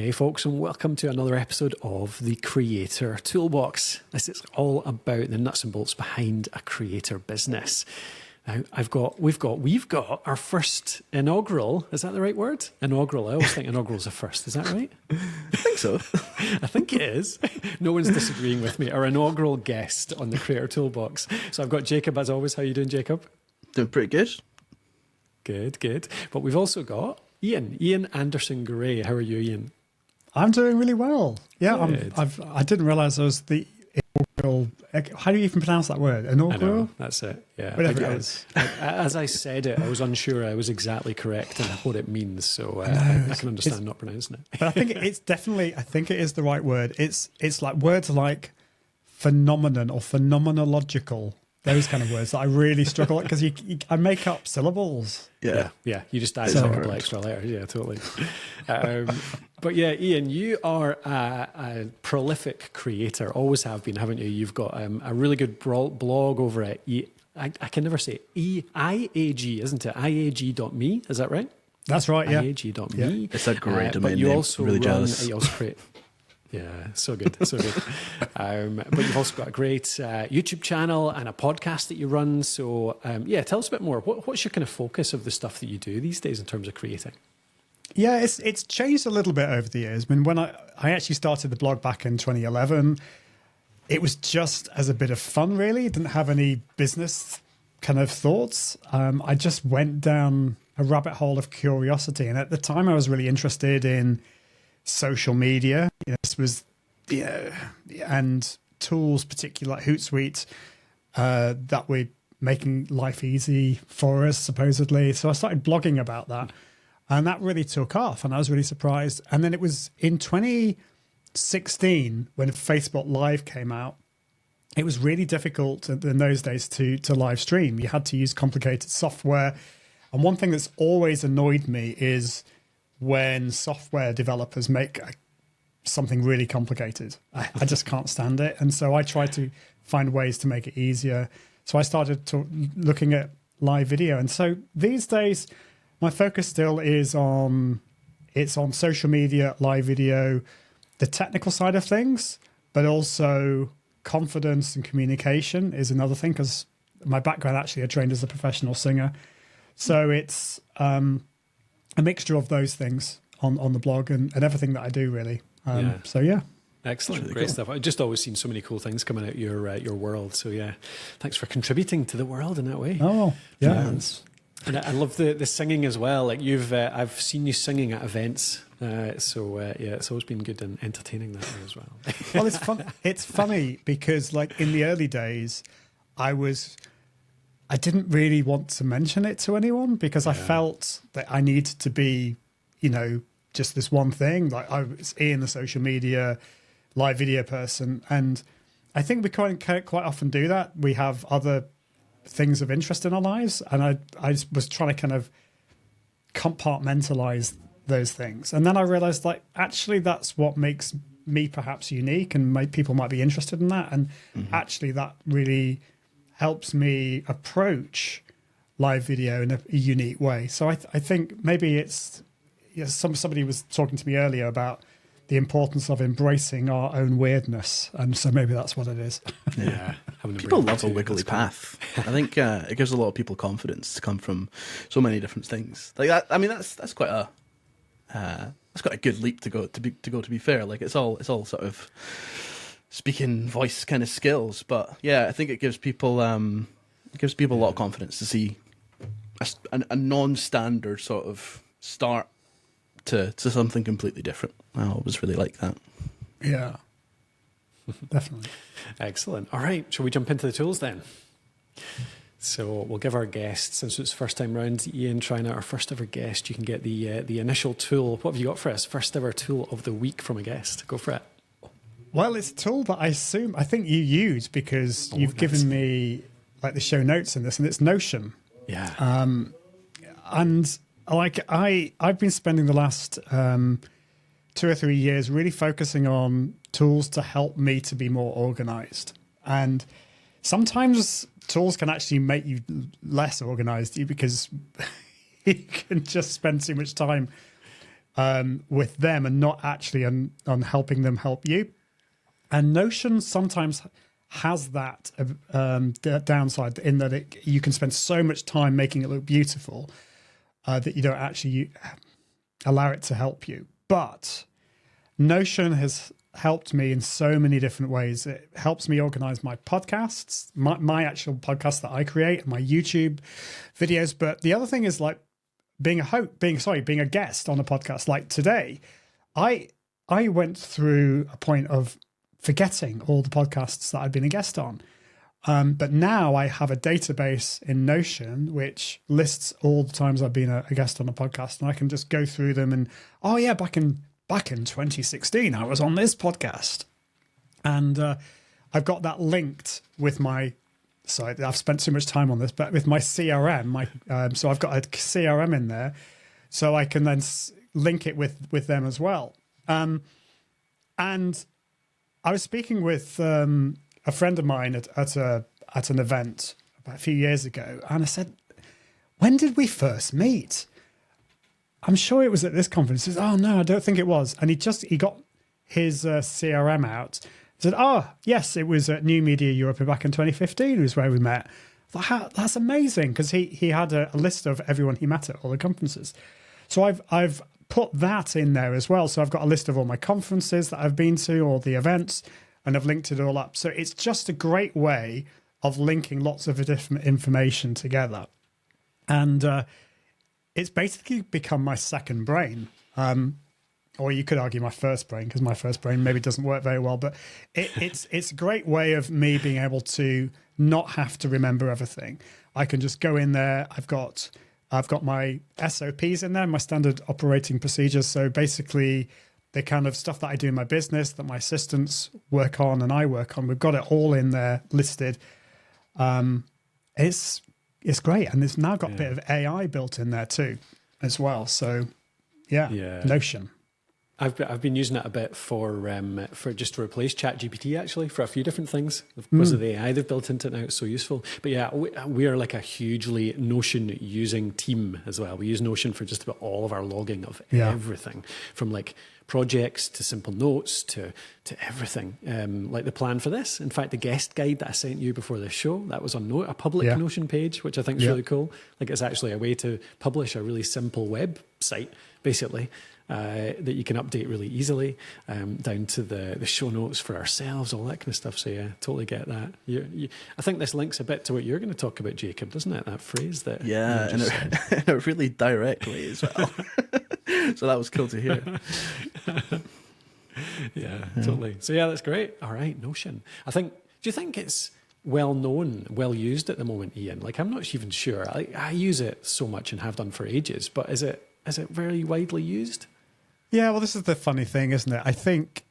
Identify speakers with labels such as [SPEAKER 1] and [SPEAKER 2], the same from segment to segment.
[SPEAKER 1] Hey folks, and welcome to another episode of the Creator Toolbox. This is all about the nuts and bolts behind a creator business. Now, we've got our first inaugural. Is that the right word? Inaugural. I always think inaugural is a first. Is that right?
[SPEAKER 2] I think so.
[SPEAKER 1] I think it is. No one's disagreeing with me. Our inaugural guest on the Creator Toolbox. So I've got Jacob as always. How are you doing, Jacob?
[SPEAKER 2] Doing pretty good.
[SPEAKER 1] Good. But we've also got Ian Anderson-Gray. How are you, Ian?
[SPEAKER 3] I'm doing really well. Yeah,
[SPEAKER 1] Good.
[SPEAKER 3] I didn't realise I was the inaugural. How do you even pronounce that word? Inaugural?
[SPEAKER 1] I know, that's it. Yeah.
[SPEAKER 3] Whatever it is.
[SPEAKER 1] As I said it, I was unsure I was exactly correct in what it means. So I can understand not pronouncing it.
[SPEAKER 3] But I think it's definitely, I think it is the right word. It's like words like phenomenon or phenomenological. Those kind of words that I really struggle with because I make up syllables.
[SPEAKER 1] Yeah. You just add a couple extra letters. Yeah, totally. But yeah, Ian, you are a prolific creator. Always have been, haven't you? You've got a really good blog over at I can never say IAG, isn't it? IAG.me. Is that right?
[SPEAKER 3] That's right. Yeah.
[SPEAKER 1] IAG.me.
[SPEAKER 3] Yeah.
[SPEAKER 2] It's a great domain
[SPEAKER 1] But you
[SPEAKER 2] name.
[SPEAKER 1] also
[SPEAKER 2] really
[SPEAKER 1] run.
[SPEAKER 2] jealous.
[SPEAKER 1] You also create. Yeah, so good. But you've also got a great YouTube channel and a podcast that you run. So tell us a bit more. What's your kind of focus of the stuff that you do these days in terms of creating?
[SPEAKER 3] Yeah, it's changed a little bit over the years. I mean, when I actually started the blog back in 2011, it was just as a bit of fun, really. Didn't have any business kind of thoughts. I just went down a rabbit hole of curiosity. And at the time, I was really interested in social media. This was and tools, particularly like Hootsuite, that were making life easy for us, supposedly. So I started blogging about that. And that really took off, and I was really surprised. And then it was in 2016 when Facebook Live came out. It was really difficult in those days to live stream. You had to use complicated software. And one thing that's always annoyed me is when software developers make something really complicated. I just can't stand it. And so I tried to find ways to make it easier. So I started looking at live video. And so these days, my focus still is on social media, live video, the technical side of things, but also confidence and communication is another thing because my background, actually, I trained as a professional singer. So it's a mixture of those things on the blog and everything that I do, really. So, yeah.
[SPEAKER 1] Excellent.
[SPEAKER 2] Really
[SPEAKER 1] Great
[SPEAKER 2] cool
[SPEAKER 1] stuff. I've just always seen so many cool things coming out your world. So, yeah, thanks for contributing to the world in that way.
[SPEAKER 3] Oh, yeah.
[SPEAKER 1] And I love the singing as well. Like I've seen you singing at events. It's always been good and entertaining that way as well.
[SPEAKER 3] Well, it's fun. It's funny because, like, in the early days, I didn't really want to mention it to anyone because I felt that I needed to be, just this one thing. Like, I was Ian, the social media, live video person, and I think we quite often do that. We have other things of interest in our lives, and I was trying to kind of compartmentalize those things, and then I realized, like, actually that's what makes me perhaps unique, and people might be interested in that, and actually that really helps me approach live video in a unique way. So I think maybe it's somebody was talking to me earlier about the importance of embracing our own weirdness, and so maybe that's what it is.
[SPEAKER 1] Yeah,
[SPEAKER 2] people love a wiggly path. I think it gives a lot of people confidence to come from so many different things like that. I mean, that's quite a good leap to go. To be fair, like it's all sort of speaking voice kind of skills, but yeah, I think it gives people a lot of confidence to see a non-standard sort of start to something completely different. I always really like that.
[SPEAKER 3] Yeah, definitely.
[SPEAKER 1] Excellent. All right, shall we jump into the tools then? So we'll give our guests, since it's first time round, Ian trying out our first ever guest, you can get the initial tool. What have you got for us? First ever tool of the week from a guest. Go for it.
[SPEAKER 3] Well, it's a tool that I think you use because you've given me like the show notes in this, and it's Notion.
[SPEAKER 1] Yeah.
[SPEAKER 3] And like I've been spending the last 2 or 3 years really focusing on tools to help me to be more organized. And sometimes tools can actually make you less organized because you can just spend too much time with them and not actually on helping them help you. And Notion sometimes has that downside in that you can spend so much time making it look beautiful that you don't actually allow it to help you. But Notion has helped me in so many different ways. It helps me organize my podcasts, my actual podcasts that I create, my YouTube videos. But the other thing is like being a guest on a podcast. Like today, I went through a point of forgetting all the podcasts that I'd been a guest on. But now I have a database in Notion which lists all the times I've been a guest on a podcast, and I can just go through them and, oh yeah, back in 2016, I was on this podcast. And I've got that linked with my, sorry, I've spent too much time on this, but with my CRM, so I've got a CRM in there, so I can then link it with them as well. And I was speaking with a friend of mine at an event about a few years ago, and I said, when did we first meet? I'm sure it was at this conference. He says, oh, no, I don't think it was. And he got his CRM out. He said, oh, yes, it was at New Media Europe back in 2015 was where we met. I thought, that's amazing, because he had a list of everyone he met at all the conferences. So I've put that in there as well. So I've got a list of all my conferences that I've been to, all the events, and I've linked it all up. So it's just a great way of linking lots of different information together. And it's basically become my second brain. Or you could argue my first brain, because my first brain maybe doesn't work very well. But it's a great way of me being able to not have to remember everything. I can just go in there. I've got my SOPs in there, my standard operating procedures. So basically the kind of stuff that I do in my business that my assistants work on and I work on, we've got it all in there listed. It's great. And it's now got a bit of AI built in there too as well. So yeah. Notion.
[SPEAKER 1] I've been using it a bit for just to replace ChatGPT, actually, for a few different things because of the AI they've built into it now. It's so useful. But yeah, we are like a hugely Notion using team as well. We use Notion for just about all of our logging of everything, from like projects to simple notes to everything. Like the plan for this. In fact, the guest guide that I sent you before this show, that was on a public Notion page, which I think is really cool. Like it's actually a way to publish a really simple website, basically. That you can update really easily, down to the show notes for ourselves, all that kind of stuff. So yeah, totally get that. I think this links a bit to what you're going to talk about, Jacob, doesn't it? That phrase that
[SPEAKER 2] in a really direct way as well. So that was cool to hear.
[SPEAKER 1] Yeah, totally. So yeah, that's great. All right, Notion. Do you think it's well known, well used at the moment, Ian? Like, I'm not even sure. I use it so much and have done for ages, but is it very widely used?
[SPEAKER 3] Yeah, well, this is the funny thing, isn't it? I think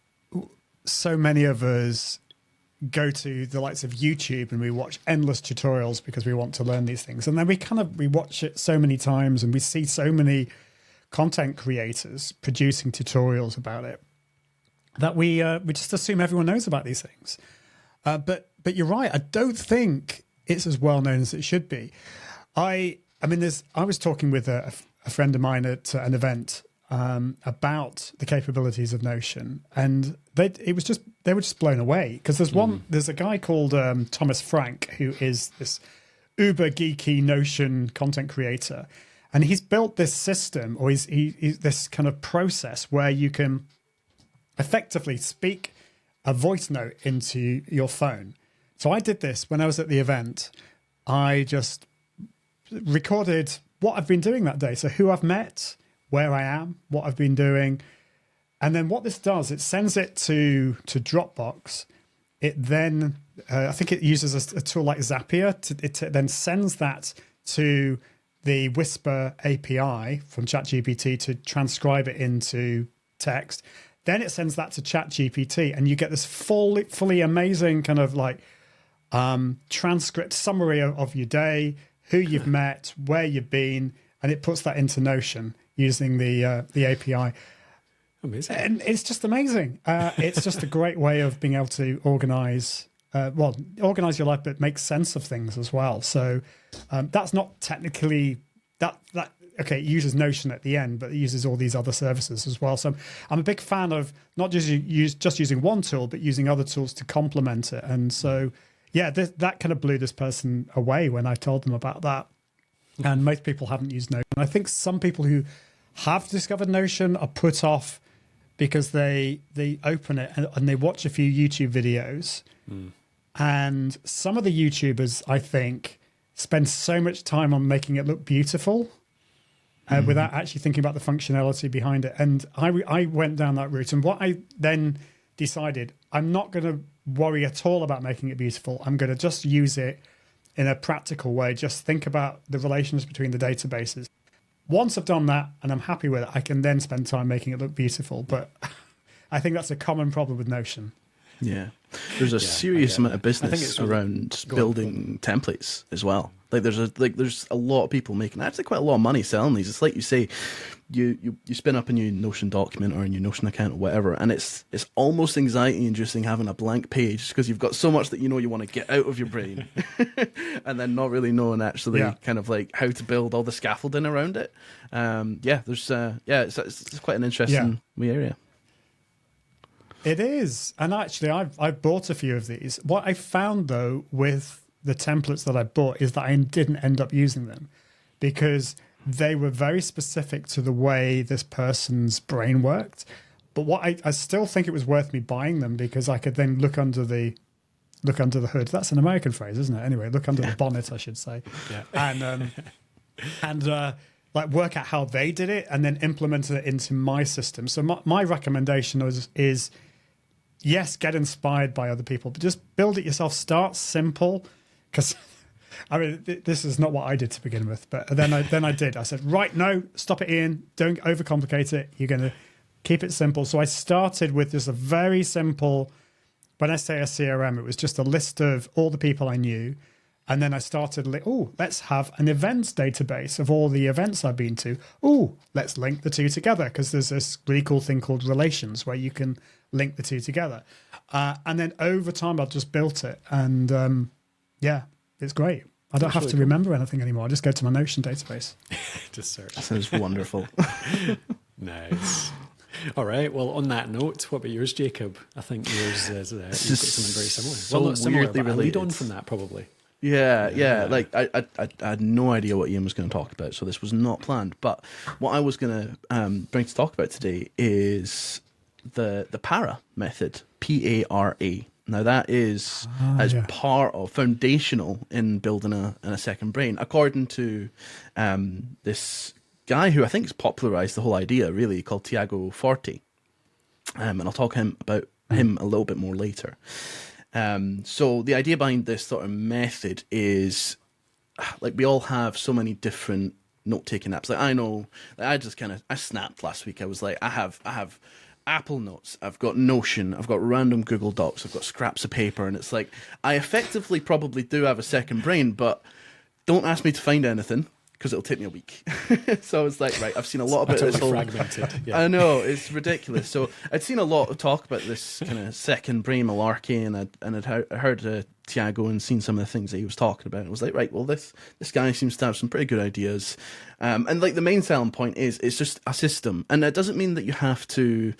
[SPEAKER 3] so many of us go to the likes of YouTube and we watch endless tutorials because we want to learn these things. And then we watch it so many times and we see so many content creators producing tutorials about it that we just assume everyone knows about these things. But you're right. I don't think it's as well known as it should be. I was talking with a friend of mine at an event about the capabilities of Notion, and they were just blown away, because there's a guy called Thomas Frank, who is this uber geeky Notion content creator, and he's built this system, or he's this kind of process where you can effectively speak a voice note into your phone. So I did this when I was at the event. I just recorded what I've been doing that day. So who I've met, where I am, what I've been doing. And then what this does, it sends it to Dropbox. It then, I think it uses a tool like Zapier. It then sends that to the Whisper API from ChatGPT to transcribe it into text. Then it sends that to ChatGPT, and you get this fully amazing kind of like transcript summary of your day, who you've met, where you've been, and it puts that into Notion using the API.
[SPEAKER 1] Amazing.
[SPEAKER 3] And it's just amazing. It's just a great way of being able to organize your life, but make sense of things as well. So that's not technically, that okay, it uses Notion at the end, but it uses all these other services as well. So I'm a big fan of not just using one tool, but using other tools to complement it. And so, yeah, that kind of blew this person away when I told them about that. And most people haven't used Notion. I think some people who have discovered Notion are put off because they open it and they watch a few YouTube videos. And some of the YouTubers, I think, spend so much time on making it look beautiful without actually thinking about the functionality behind it. And I went down that route. And what I then decided, I'm not going to worry at all about making it beautiful. I'm going to just use it in a practical way. Just think about the relations between the databases. Once I've done that and I'm happy with it, I can then spend time making it look beautiful. But I think that's a common problem with Notion.
[SPEAKER 2] Yeah. There's a serious amount of business around building templates as well. Like there's a lot of people making actually quite a lot of money selling these. It's like you say, you spin up a new Notion document or a new Notion account or whatever, and it's almost anxiety inducing having a blank page because you've got so much that you want to get out of your brain, and then not really knowing actually kind of like how to build all the scaffolding around it. It's quite an interesting wee area.
[SPEAKER 3] It is. And actually, I've bought a few of these. What I found, though, with the templates that I bought is that I didn't end up using them because they were very specific to the way this person's brain worked. But what I still think it was worth me buying them because I could then look under the hood. That's an American phrase, isn't it? Anyway, look under the bonnet, I should say. Yeah. And like work out how they did it and then implement it into my system. So my recommendation is yes, get inspired by other people, but just build it yourself. Start simple, because I mean this is not what I did to begin with. But then I did. I said, right, no, stop it, Ian. Don't overcomplicate it. You're going to keep it simple. So I started with just a very simple. When I say a CRM, it was just a list of all the people I knew. And then I started, let's have an events database of all the events I've been to. Let's link the two together because there's this really cool thing called relations where you can link the two together. And then over time, I've just built it. And it's great. I don't have to remember anything anymore. I just go to my Notion database.
[SPEAKER 1] Just search.
[SPEAKER 2] That sounds wonderful.
[SPEAKER 1] Nice. All right. Well, on that note, what about yours, Jacob? I think yours is you've got something very similar.
[SPEAKER 2] So
[SPEAKER 1] not similar,
[SPEAKER 2] weirdly
[SPEAKER 1] but
[SPEAKER 2] related.
[SPEAKER 1] lead on from that, probably.
[SPEAKER 2] Yeah. Like I had no idea what Ian was going to talk about, so this was not planned. But what I was going to bring to talk about today is the PARA method, PARA. Now that is part of foundational in building a second brain, according to this guy who I think has popularized the whole idea, really, called Tiago Forte. And I'll talk about him a little bit more later. So the idea behind this sort of method is, like, we all have so many different note-taking apps. Like, I know, like, I snapped last week. I was like, I have Apple Notes, I've got Notion, I've got random Google Docs, I've got scraps of paper, and it's like, I effectively probably do have a second brain, but don't ask me to find anything, because it'll take me a week. So I was like, right, I've seen a lot about this whole...
[SPEAKER 1] fragmented. Yeah.
[SPEAKER 2] I know, it's ridiculous. So I'd seen a lot of talk about this kind of second brain malarkey, and I'd heard Tiago and seen some of the things that he was talking about. And I was like, right, well, this guy seems to have some pretty good ideas. And like the main selling point is it's just a system. And it doesn't mean that you have to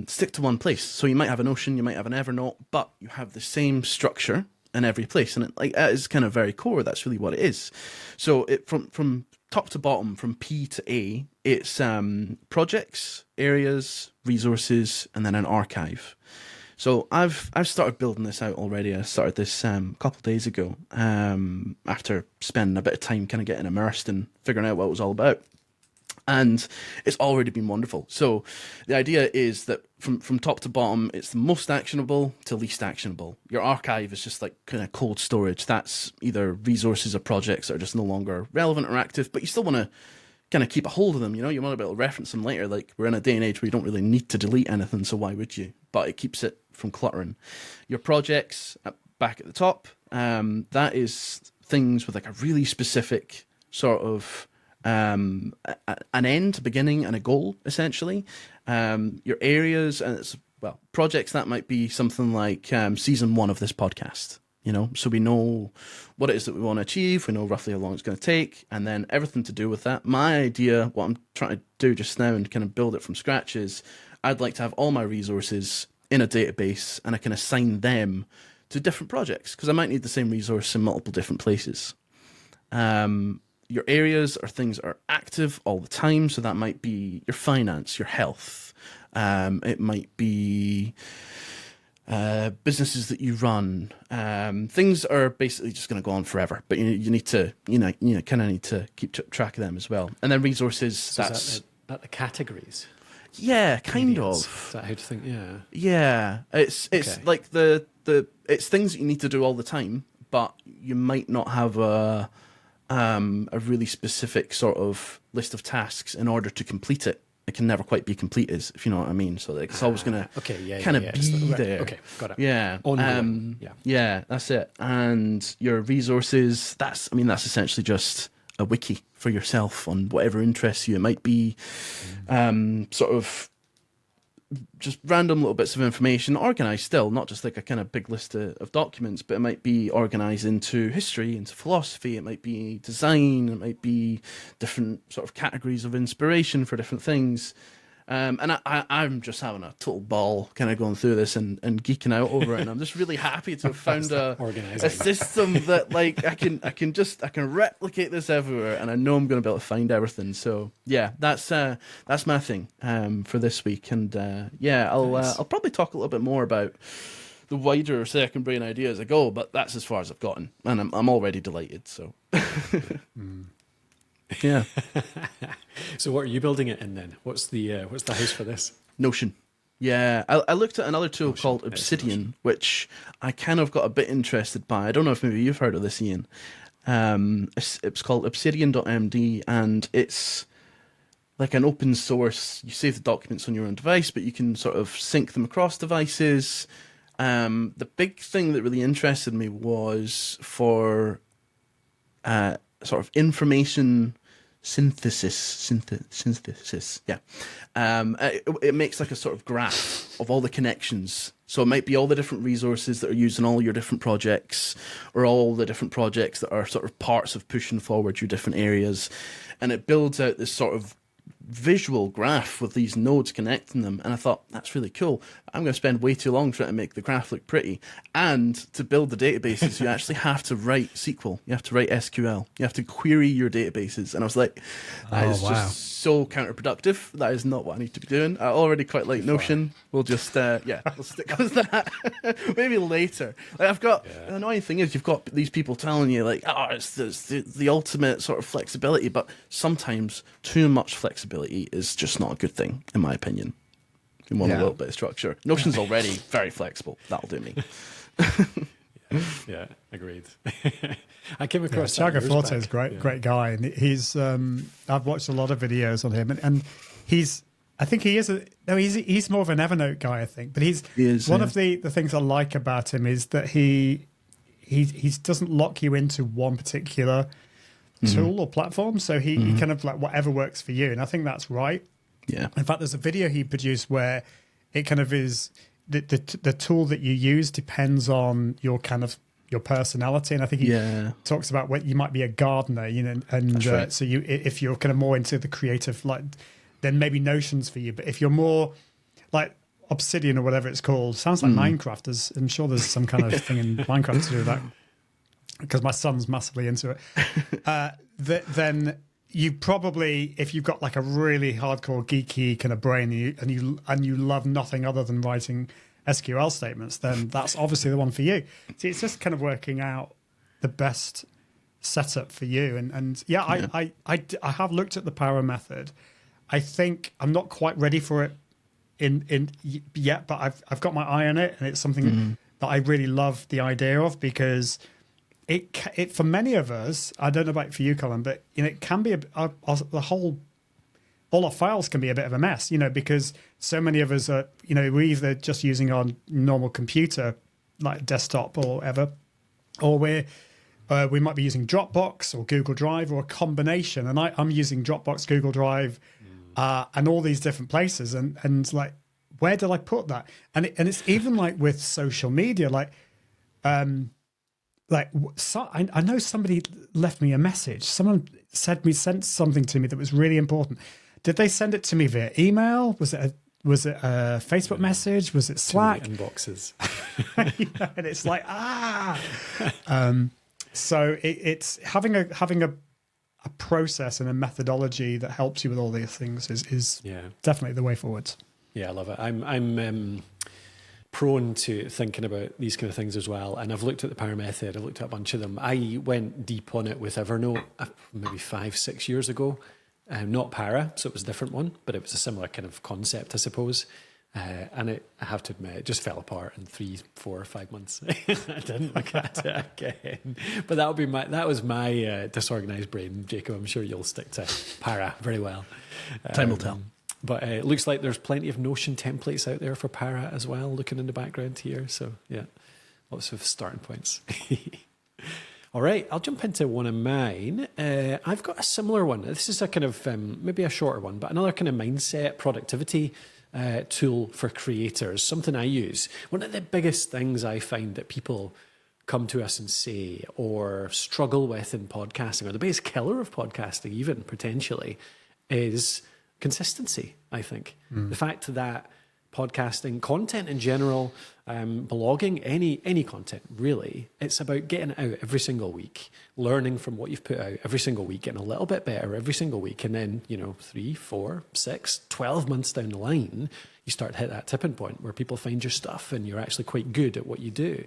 [SPEAKER 2] stick to one place. So you might have a Notion, you might have an Evernote, but you have the same structure in every place, and it is kind of very core. That's really what it is. So it from top to bottom, from P to A, it's projects, areas, resources, and then an archive. So I've started building this out already. I started this a couple of days ago, after spending a bit of time kind of getting immersed and figuring out what it was all about. And it's already been wonderful. So the idea is that from top to bottom, it's the most actionable to least actionable. Your archive is just like kind of cold storage. That's either resources or projects that are just no longer relevant or active, but you still want to kind of keep a hold of them. You know, you want to be able to reference them later. Like, we're in a day and age where you don't really need to delete anything, so why would you? But it keeps it from cluttering. Your projects back at the top, that is things with like a really specific sort of an end, beginning, and a goal, essentially. Your areas, and it's, well, projects, that might be something like season 1 of this podcast. so we know what it is that we want to achieve, we know roughly how long it's going to take, and then everything to do with that. My idea, what I'm trying to do just now and kind of build it from scratch, is I'd like to have all my resources in a database, and I can assign them to different projects, because I might need the same resource in multiple different places. Your areas are things that are active all the time, so that might be your finance, your health. It might be businesses that you run. Things are basically just going to go on forever, but you need to, kind of need to keep track of them as well. And then resources.
[SPEAKER 1] So
[SPEAKER 2] that's
[SPEAKER 1] is that the categories.
[SPEAKER 2] Yeah, kind of.
[SPEAKER 1] Is that how to think? Yeah.
[SPEAKER 2] Yeah, it's
[SPEAKER 1] Okay.
[SPEAKER 2] like the it's things that you need to do all the time, but you might not have a really specific sort of list of tasks in order to complete it. It can never quite be completed, if you know what I mean. So it's always going to kind of be there.
[SPEAKER 1] Okay, got it.
[SPEAKER 2] Yeah.
[SPEAKER 1] Yeah.
[SPEAKER 2] Yeah, that's it. And your resources, that's essentially just a wiki for yourself on whatever interests you. It might be sort of just random little bits of information, organised still, not just like a kind of big list of documents, but it might be organised into history, into philosophy, it might be design, it might be different sort of categories of inspiration for different things. And I'm just having a total ball kind of going through this and geeking out over it. And I'm just really happy to have found a system that like I can replicate this everywhere, and I know I'm going to be able to find everything. So yeah, that's my thing for this week. And I'll probably talk a little bit more about the wider second brain idea as I go, but that's as far as I've gotten, and I'm already delighted. So. Yeah.
[SPEAKER 1] So what are you building it in then? What's the house for this?
[SPEAKER 2] Notion. Yeah, I looked at another tool called Obsidian, which I kind of got a bit interested by. I don't know if maybe you've heard of this, Ian. It's called obsidian.md, and it's like an open source. You save the documents on your own device, but you can sort of sync them across devices. The big thing that really interested me was for sort of information synthesis. Yeah. It makes like a sort of graph of all the connections. So it might be all the different resources that are used in all your different projects, or all the different projects that are sort of parts of pushing forward your different areas. And it builds out this sort of visual graph with these nodes connecting them, and I thought, that's really cool. I'm going to spend way too long trying to make the graph look pretty, and to build the databases you actually have to write SQL, you have to write SQL, you have to query your databases, and I was like, that is just so counterproductive. That is not what I need to be doing. I already quite like Notion. We'll just we'll stick with that. Maybe later. Like I've got the annoying thing is you've got these people telling you like, it's the ultimate sort of flexibility, but sometimes too much flexibility is just not a good thing, in my opinion. You want a little bit of structure. Notion's already very flexible. That'll do me.
[SPEAKER 1] Yeah, agreed. I came across
[SPEAKER 3] Tiago Forte is great guy, and he's I've watched a lot of videos on him, and he's he's more of an Evernote guy, I think, but he is one of the things I like about him is that he doesn't lock you into one particular tool or platform, so he kind of like whatever works for you, and I think that's right.
[SPEAKER 2] Yeah.
[SPEAKER 3] In fact, there's a video he produced where it kind of is the tool that you use depends on your kind of your personality, and I think he talks about when you might be a gardener, and right. So if you're kind of more into the creative, like then maybe Notion's for you, but if you're more like Obsidian or whatever it's called, sounds like Minecraft. I'm sure there's some kind of thing in Minecraft to do with that, because my son's massively into it. Then you probably, if you've got like a really hardcore geeky kind of brain and you love nothing other than writing SQL statements, then that's obviously the one for you. See, it's just kind of working out the best setup for you. I have looked at the Power Method. I think I'm not quite ready for it in yet, but I've got my eye on it, and it's something that I really love the idea of, because it for many of us, I don't know about for you, Colin, but it can be all our files can be a bit of a mess, because so many of us are, we're either just using our normal computer, like desktop or whatever, or we might be using Dropbox or Google Drive or a combination. And I'm using Dropbox, Google Drive, and all these different places. And like, where did I put that? And it's even like with social media, like, like, so I know somebody left me a message. Someone sent something to me that was really important. Did they send it to me via email? Was it a Facebook message? Was it Slack?
[SPEAKER 1] Inboxes.
[SPEAKER 3] Yeah, and it's like, so it's having a process and a methodology that helps you with all these things is definitely the way forward.
[SPEAKER 1] Yeah, I love it. I'm prone to thinking about these kind of things as well. And I've looked at the Power Method. I've looked at a bunch of them. I went deep on it with Evernote maybe 5-6 years ago. Not Para, so it was a different one, but it was a similar kind of concept, I suppose. And I have to admit, it just fell apart in 3, 4, 5 months. I didn't look at it again. But that was my disorganized brain, Jacob. I'm sure you'll stick to Para very well.
[SPEAKER 2] Time will tell.
[SPEAKER 1] But it looks like there's plenty of Notion templates out there for Para as well, looking in the background here. So, yeah, lots of starting points. All right, I'll jump into one of mine. I've got a similar one. This is a kind of, maybe a shorter one, but another kind of mindset, productivity tool for creators, something I use. One of the biggest things I find that people come to us and say or struggle with in podcasting, or the biggest killer of podcasting even potentially, is consistency, I think. The fact that podcasting, content in general, blogging, any content really, it's about getting it out every single week, learning from what you've put out every single week, getting a little bit better every single week. And then, 3, 4, 6, 12 months down the line, you start to hit that tipping point where people find your stuff and you're actually quite good at what you do.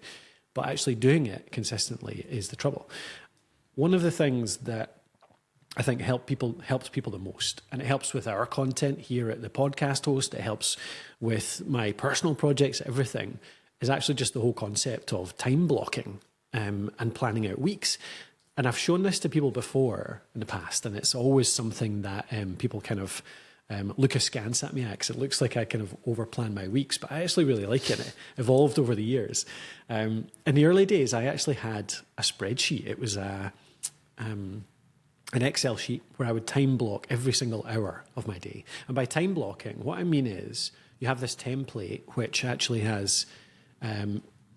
[SPEAKER 1] But actually doing it consistently is the trouble. One of the things that I think helps people the most, and it helps with our content here at the podcast host, it helps with my personal projects, everything, is actually just the whole concept of time blocking and planning out weeks. And I've shown this to people before in the past, and it's always something that people kind of look askance at me at, because it looks like I kind of overplan my weeks, but I actually really like it. It evolved over the years. In the early days, I actually had a spreadsheet. It was an Excel sheet where I would time block every single hour of my day. And by time blocking, what I mean is you have this template which actually has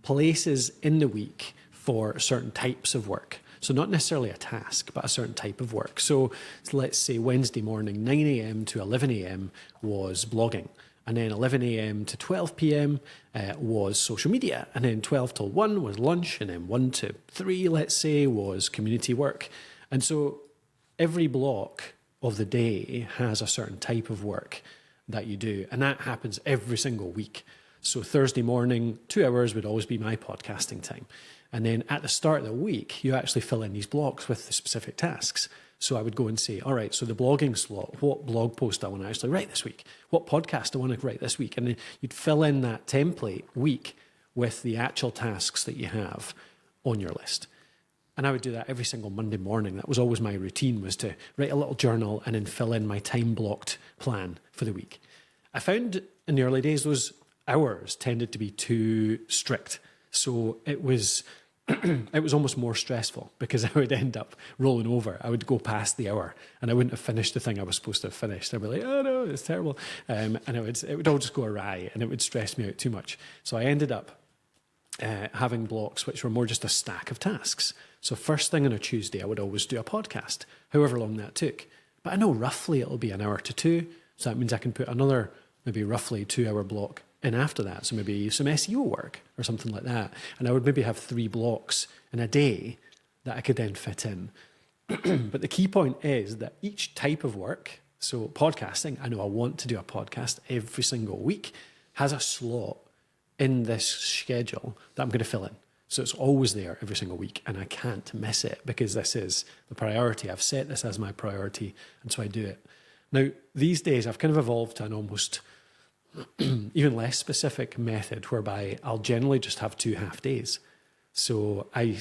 [SPEAKER 1] places in the week for certain types of work. So not necessarily a task, but a certain type of work. So let's say Wednesday morning, 9 a.m. to 11 a.m. was blogging. And then 11 a.m. to 12 p.m. Was social media. And then 12 till 1 was lunch. And then 1 to 3, let's say, was community work. And so every block of the day has a certain type of work that you do. And that happens every single week. So Thursday morning, 2 hours would always be my podcasting time. And then at the start of the week, you actually fill in these blocks with the specific tasks. So I would go and say, all right, so the blogging slot, what blog post I want to actually write this week? What podcast I want to write this week? And then you'd fill in that template week with the actual tasks that you have on your list. And I would do that every single Monday morning. That was always my routine, was to write a little journal and then fill in my time-blocked plan for the week. I found in the early days those hours tended to be too strict. So it was almost more stressful, because I would end up rolling over. I would go past the hour and I wouldn't have finished the thing I was supposed to have finished. I'd be like, oh no, it's terrible. And it would all just go awry and it would stress me out too much. So I ended up having blocks which were more just a stack of tasks. So first thing on a Tuesday, I would always do a podcast, however long that took. But I know roughly it'll be an hour to 2. So that means I can put another maybe roughly 2-hour block in after that. So maybe some SEO work or something like that. And I would maybe have 3 blocks in a day that I could then fit in. But the key point is that each type of work, so podcasting, I know I want to do a podcast every single week, has a slot in this schedule that I'm going to fill in. So it's always there every single week, and I can't miss it because this is the priority. I've set this as my priority, and so I do it. Now, these days, I've kind of evolved to an almost even less specific method whereby I'll generally just have 2 half days. So I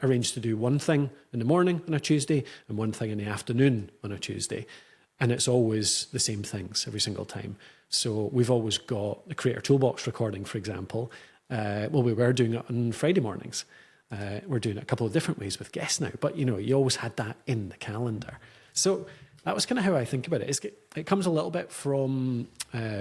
[SPEAKER 1] arrange to do one thing in the morning on a Tuesday and one thing in the afternoon on a Tuesday. And it's always the same things every single time. So we've always got the Creator Toolbox recording, for example. We were doing it on Friday mornings. We're doing it a couple of different ways with guests now, but you always had that in the calendar. So that was kind of how I think about it. It comes a little bit from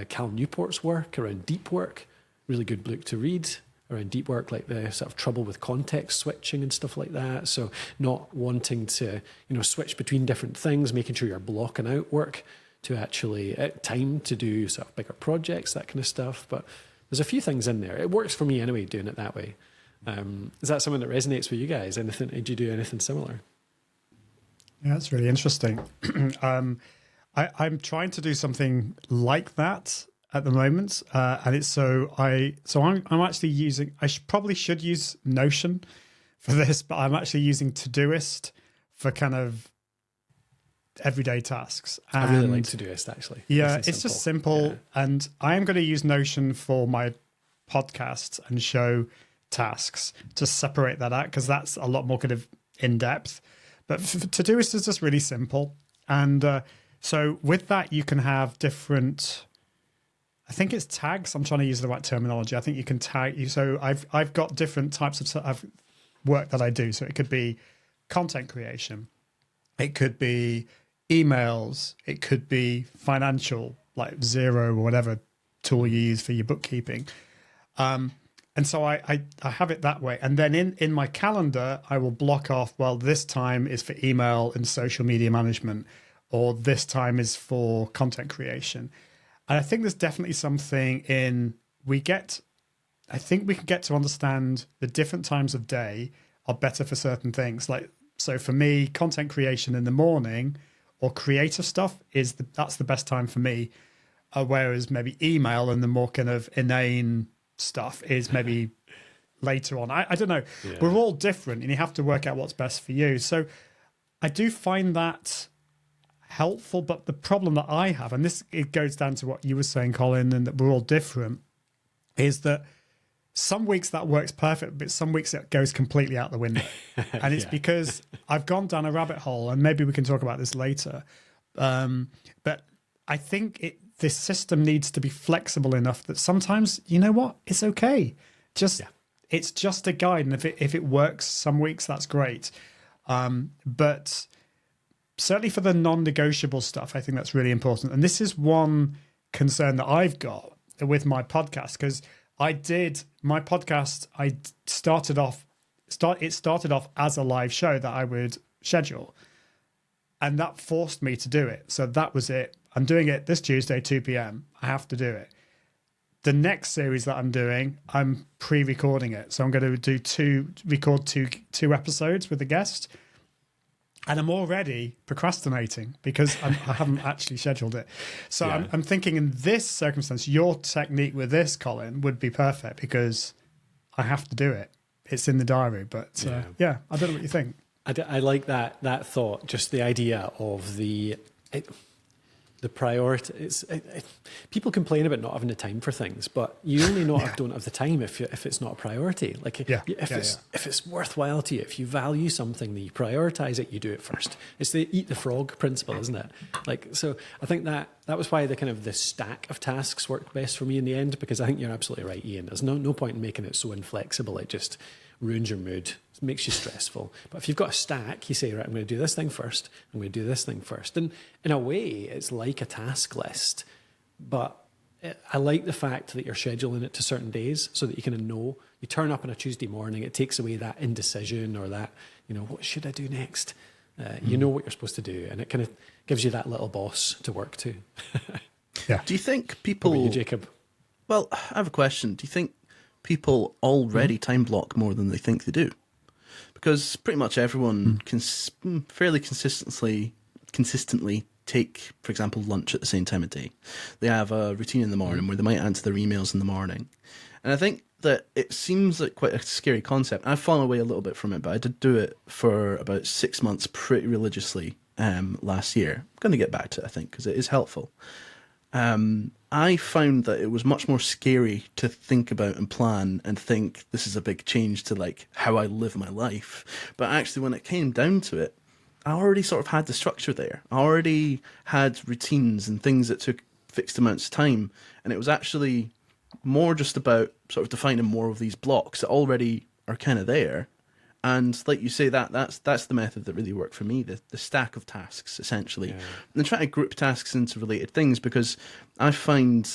[SPEAKER 1] Cal Newport's work around deep work, really good book to read. around deep work, like the sort of trouble with context switching and stuff like that. So not wanting to, switch between different things, making sure you're blocking out work to actually time to do sort of bigger projects, that kind of stuff. But there's a few things in there. It works for me anyway, doing it that way. Is that something that resonates with you guys? Did you do anything similar?
[SPEAKER 3] Yeah, that's really interesting. I'm trying to do something like that at the moment, and it's I'm actually using. Probably should use Notion for this, but I'm actually using Todoist for kind of everyday tasks. And
[SPEAKER 1] I really like Todoist, actually.
[SPEAKER 3] Yeah, it's just simple, and I am going to use Notion for my podcast and show tasks to separate that out, because that's a lot more kind of in depth. But Todoist is just really simple, and so with that you can have different. I think it's tags. I'm trying to use the right terminology. I think you can tag you. So I've got different types of work that I do. So it could be content creation, it could be emails, it could be financial, like Xero or whatever tool you use for your bookkeeping. And so I have it that way. And then in my calendar, I will block off, well, this time is for email and social media management, or this time is for content creation. And I think there's definitely something I think we can get to understand the different times of day are better for certain things. Like, so for me, content creation in the morning or creative stuff that's the best time for me. Whereas maybe email and the more kind of inane stuff is maybe later on. I don't know. Yeah. We're all different, and you have to work out what's best for you. So I do find that helpful, but the problem that I have, and it goes down to what you were saying, Colin, and that we're all different, is that some weeks that works perfect, but some weeks it goes completely out the window. And it's because I've gone down a rabbit hole, and maybe we can talk about this later. But I think this system needs to be flexible enough that sometimes, you know what, it's okay. It's just a guide, and if it works some weeks, that's great. But certainly for the non-negotiable stuff, I think that's really important. And this is one concern that I've got with my podcast, because my podcast, it started off as a live show that I would schedule, and that forced me to do it. So that was it. I'm doing it this Tuesday, 2 p.m. I have to do it. The next series that I'm doing, I'm pre-recording it. So I'm going to record two episodes with a guest. And I'm already procrastinating because I haven't actually scheduled it. So yeah. I'm thinking in this circumstance, your technique with this, Colin, would be perfect because I have to do it. It's in the diary. But I don't know what you think.
[SPEAKER 1] I like that thought, just the idea of the priority. People complain about not having the time for things, but you only don't have the time if it's not a priority. Like if it's worthwhile to you, if you value something, that you prioritize it, you do it first. It's the eat the frog principle, isn't it? Like, so I think that was why the stack of tasks worked best for me in the end, because I think you're absolutely right, Ian. There's no point in making it so inflexible. It just ruins your mood. It makes you stressful. But if you've got a stack, you say, right, I'm going to do this thing first. I'm going to do this thing first. And in a way, it's like a task list. But I like the fact that you're scheduling it to certain days so that you can know. You turn up on a Tuesday morning, it takes away that indecision or that, what should I do next? You know what you're supposed to do. And it kind of gives you that little boss to work to.
[SPEAKER 2] Yeah. Do you think people...
[SPEAKER 1] What about you, Jacob?
[SPEAKER 2] Well, I have a question. Do you think people already time block more than they think they do? Because pretty much everyone can fairly consistently take, for example, lunch at the same time of day. They have a routine in the morning where they might answer their emails in the morning. And I think that it seems like quite a scary concept. I've fallen away a little bit from it, but I did do it for about 6 months pretty religiously last year. I'm going to get back to it, I think, because it is helpful. I found that it was much more scary to think about and plan and think this is a big change to like how I live my life. But actually, when it came down to it, I already sort of had the structure there. I already had routines and things that took fixed amounts of time. And it was actually more just about sort of defining more of these blocks that already are kind of there And like you say, that's the method that really worked for me, the stack of tasks, essentially.
[SPEAKER 1] Yeah.
[SPEAKER 2] And trying to group tasks into related things, because I find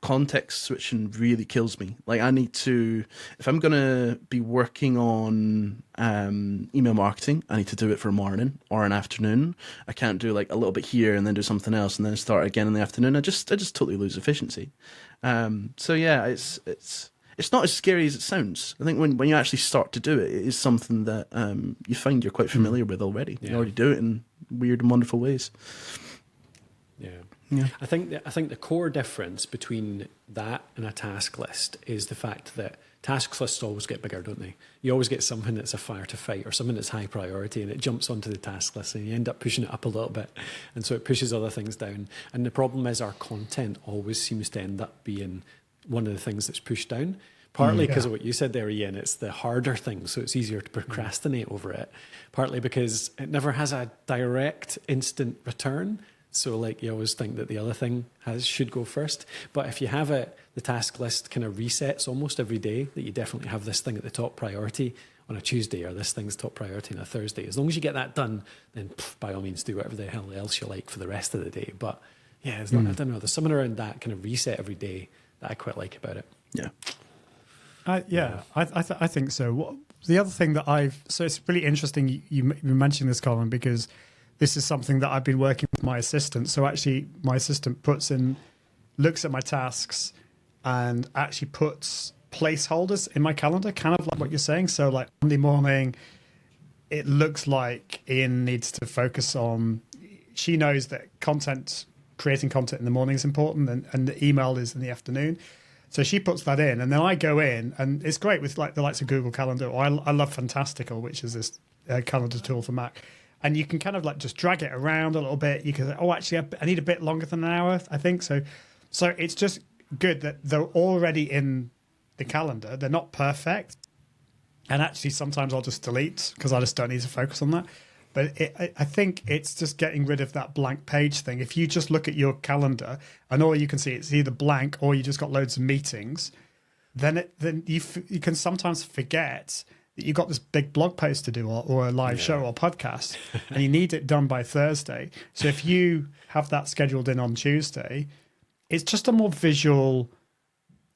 [SPEAKER 2] context switching really kills me. Like, I need to, if I'm going to be working on email marketing, I need to do it for a morning or an afternoon. I can't do like a little bit here and then do something else and then start again in the afternoon. I just totally lose efficiency. So yeah, it's not as scary as it sounds. I think when you actually start to do it, it is something that you find you're quite familiar with already.
[SPEAKER 1] Yeah.
[SPEAKER 2] You already do it in weird and wonderful ways.
[SPEAKER 1] Yeah. I think the core difference between that and a task list is the fact that task lists always get bigger, don't they? You always get something that's a fire to fight or something that's high priority, and it jumps onto the task list and you end up pushing it up a little bit, and so it pushes other things down. And the problem is our content always seems to end up being one of the things that's pushed down, partly because of what you said there, Ian. It's the harder thing, so it's easier to procrastinate over it, partly because it never has a direct instant return. So like you always think that the other thing should go first. But if you have it, the task list kind of resets almost every day, that you definitely have this thing at the top priority on a Tuesday, or this thing's top priority on a Thursday. As long as you get that done, then by all means do whatever the hell else you like for the rest of the day. But yeah, it's not, I don't know, there's something around that kind of reset every day that I quite like about it.
[SPEAKER 2] Yeah.
[SPEAKER 3] I think so. The other thing that so it's really interesting you mentioned this, Colin, because this is something that I've been working with my assistant. So actually my assistant looks at my tasks and actually puts placeholders in my calendar, kind of like what you're saying. So like Monday morning, it looks like Ian needs to focus on, she knows that creating content in the morning is important, and the email is in the afternoon. So she puts that in, and then I go in, and it's great with like the likes of Google Calendar. Or I love Fantastical, which is this calendar tool for Mac. And you can kind of like just drag it around a little bit. You can say, oh, actually, I need a bit longer than an hour, I think. So it's just good that they're already in the calendar. They're not perfect. And actually, sometimes I'll just delete because I just don't need to focus on that. But I think it's just getting rid of that blank page thing. If you just look at your calendar and all you can see it's either blank or you just got loads of meetings, then you can sometimes forget that you've got this big blog post to do or a live show or podcast, and you need it done by Thursday. So if you have that scheduled in on Tuesday, it's just a more visual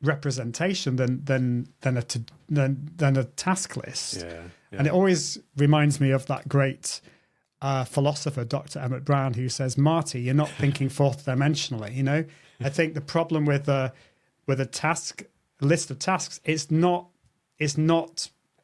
[SPEAKER 3] representation than a task list.
[SPEAKER 1] Yeah.
[SPEAKER 3] And it always reminds me of that great philosopher, Dr. Emmett Brown, who says, Marty, you're not thinking fourth dimensionally. You know, I think the problem with a list of tasks, it's not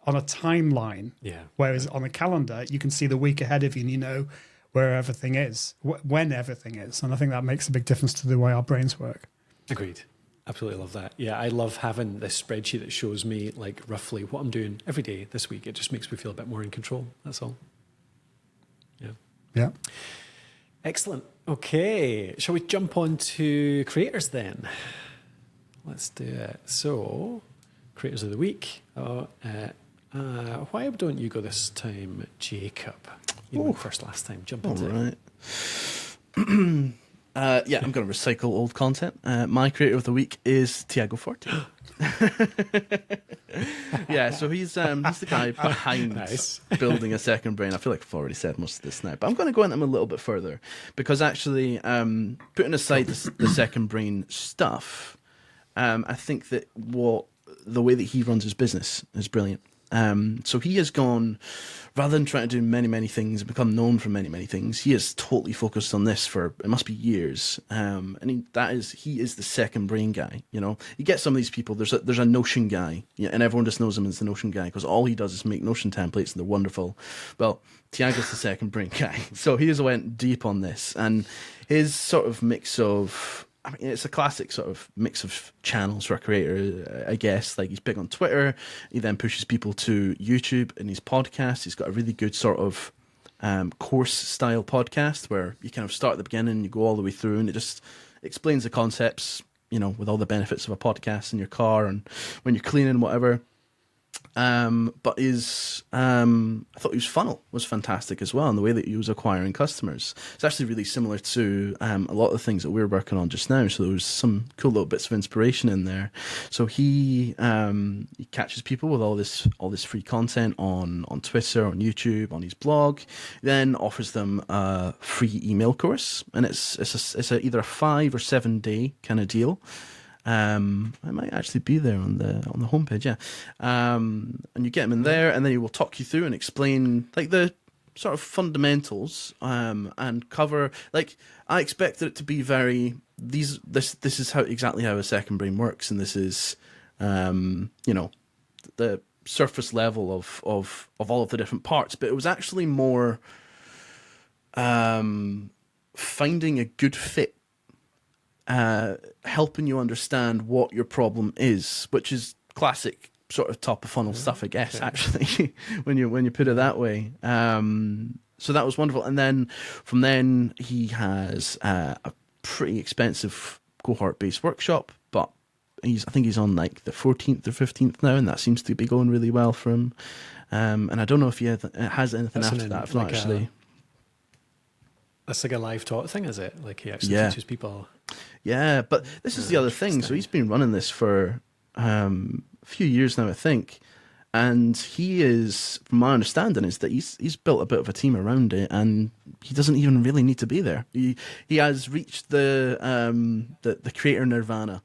[SPEAKER 3] on a timeline.
[SPEAKER 1] Yeah.
[SPEAKER 3] Whereas on a calendar, you can see the week ahead of you and you know where everything is, when everything is. And I think that makes a big difference to the way our brains work.
[SPEAKER 1] Agreed. Absolutely love that. Yeah, I love having this spreadsheet that shows me like roughly what I'm doing every day this week. It just makes me feel a bit more in control. That's all. Yeah.
[SPEAKER 3] Yeah.
[SPEAKER 1] Excellent. Okay. Shall we jump on to creators then? Let's do it. So, creators of the week. Why don't you go this time, Jacob? You went first last time. Jump into it.
[SPEAKER 2] All right. Yeah, I'm going to recycle old content. My creator of the week is Tiago Forte. Yeah, so he's the guy behind building a second brain. I feel like I've already said most of this now, but I'm going to go into him a little bit further because actually, putting aside the second brain stuff, I think that the way that he runs his business is brilliant. So he has gone, rather than trying to do many, many things and become known for many, many things, he has totally focused on this for, it must be years. And he is the second brain guy, you know. You get some of these people, there's a Notion guy, yeah, and everyone just knows him as the Notion guy because all he does is make Notion templates and they're wonderful. Well, Tiago's the second brain guy. So he just went deep on this, and his sort of mix of, I mean, it's a classic sort of mix of channels for a creator, I guess. Like, he's big on Twitter. He then pushes people to YouTube and his podcast. He's got a really good sort of course-style podcast where you kind of start at the beginning and you go all the way through, and it just explains the concepts, you know, with all the benefits of a podcast in your car and when you're cleaning, whatever. But I thought his funnel was fantastic as well, and the way that he was acquiring customers. It's actually really similar to a lot of the things that we're working on just now. So there was some cool little bits of inspiration in there. So he catches people with all this free content on Twitter, on YouTube, on his blog, then offers them a free email course, and it's either a 5 or 7 day kind of deal. I might actually be there on the homepage, yeah. And you get them in there, and then he will talk you through and explain like the sort of fundamentals, and cover like I expected it to be very this is exactly how a second brain works, and this is the surface level of all of the different parts, but it was actually more finding a good fit. Helping you understand what your problem is, which is classic sort of top of funnel stuff, I guess. Okay. Actually, when you put it that way, so that was wonderful. And then from then he has a pretty expensive cohort based workshop, but I think he's on like the 14th or 15th now, and that seems to be going really well for him. And I don't know if he has anything after that. If not, actually.
[SPEAKER 1] That's like a live talk thing, is it? Like he actually teaches people.
[SPEAKER 2] Yeah, but this is the other thing. So he's been running this for a few years now, I think. And he is, from my understanding, is that he's built a bit of a team around it, and he doesn't even really need to be there. He has reached the creator nirvana.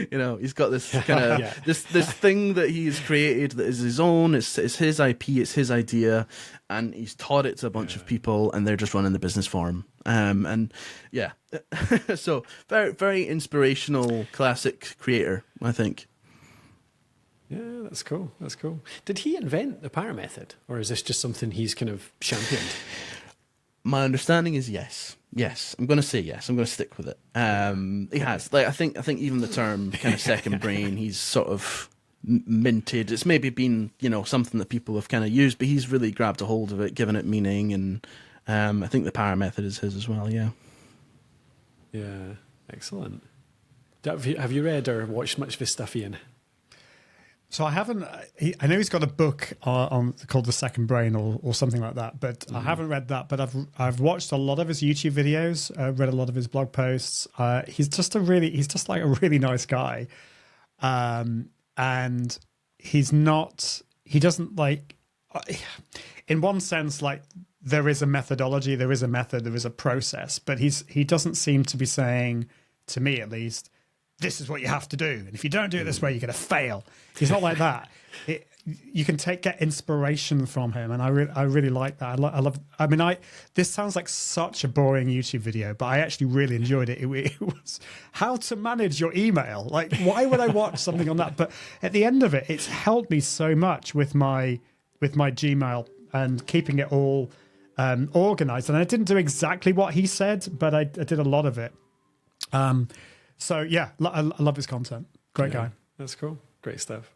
[SPEAKER 2] He's got this kind of this thing that he's created that is his own. It's his IP. It's his idea, and he's taught it to a bunch of people, and they're just running the business for him. So very, very inspirational, classic creator, I think.
[SPEAKER 1] Yeah, that's cool. That's cool. Did he invent the power method, or is this just something he's kind of championed?
[SPEAKER 2] My understanding is yes. Yes, I'm going to say yes. I'm going to stick with it. He has. Like I think even the term kind of second brain, he's sort of minted. It's maybe been something that people have kind of used, but he's really grabbed a hold of it, given it meaning, and I think the power method is his as well. Yeah.
[SPEAKER 1] Yeah. Excellent. Have you read or watched much of his stuff, Ian?
[SPEAKER 3] So I haven't. I know he's got a book on called The Second Brain or something like that, but I haven't read that. But I've watched a lot of his YouTube videos, read a lot of his blog posts. He's just like a really nice guy, and he's not. He doesn't like. In one sense, like there is a methodology, there is a method, there is a process, but he doesn't seem to be saying, to me at least, this is what you have to do, and if you don't do it this way, you're going to fail. He's not like that. You can get inspiration from him, and I really like that. I love. I mean, this sounds like such a boring YouTube video, but I actually really enjoyed it. It was how to manage your email. Like, why would I watch something on that? But at the end of it, it's helped me so much with my Gmail and keeping it all organized. And I didn't do exactly what he said, but I did a lot of it. So yeah, I love his content. Great guy.
[SPEAKER 1] That's cool. Great stuff.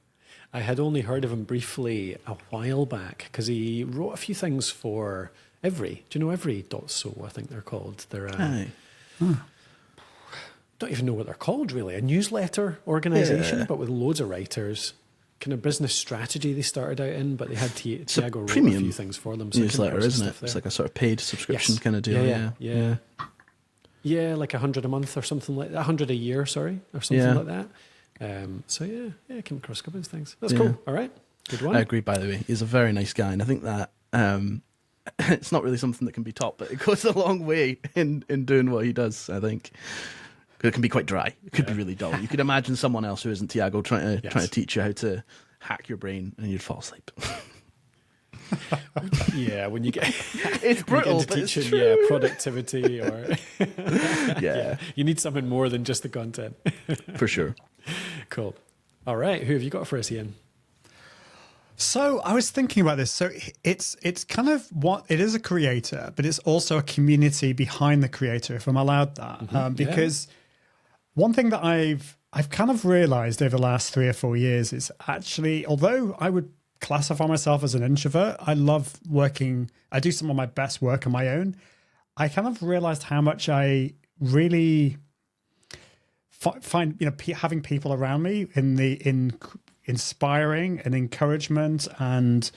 [SPEAKER 1] I had only heard of him briefly a while back because he wrote a few things for Every. Do you know Every.so, I think they're called. They're don't even know what they're called really. A newsletter organization, but with loads of writers. Kind of business strategy they started out in, but they had Tiago wrote a few things for them. So
[SPEAKER 2] newsletter, isn't it? It's like a sort of paid subscription kind of deal.
[SPEAKER 1] Yeah, like 100 a month or something like that. 100 a year, sorry, or something like that. I came across a couple of things. That's cool. All right, good one.
[SPEAKER 2] I agree. By the way, he's a very nice guy, and I think that it's not really something that can be taught, but it goes a long way in doing what he does. I think it can be quite dry. It could be really dull. You could imagine someone else who isn't Tiago trying to teach you how to hack your brain, and you'd fall asleep.
[SPEAKER 1] Yeah, when you get
[SPEAKER 2] it's brutal, but
[SPEAKER 1] teaching,
[SPEAKER 2] it's true.
[SPEAKER 1] Productivity or you need something more than just the content.
[SPEAKER 2] For sure.
[SPEAKER 1] Cool. All right, who have you got for us, Ian?
[SPEAKER 3] So I was thinking about this. So it's kind of what it is, a creator, but it's also a community behind the creator, if I'm allowed that. Because one thing that I've kind of realized over the last 3 or 4 years is actually, although I would classify myself as an introvert, I love working. I do some of my best work on my own. I kind of realized how much I really find, having people around me in inspiring and encouragement and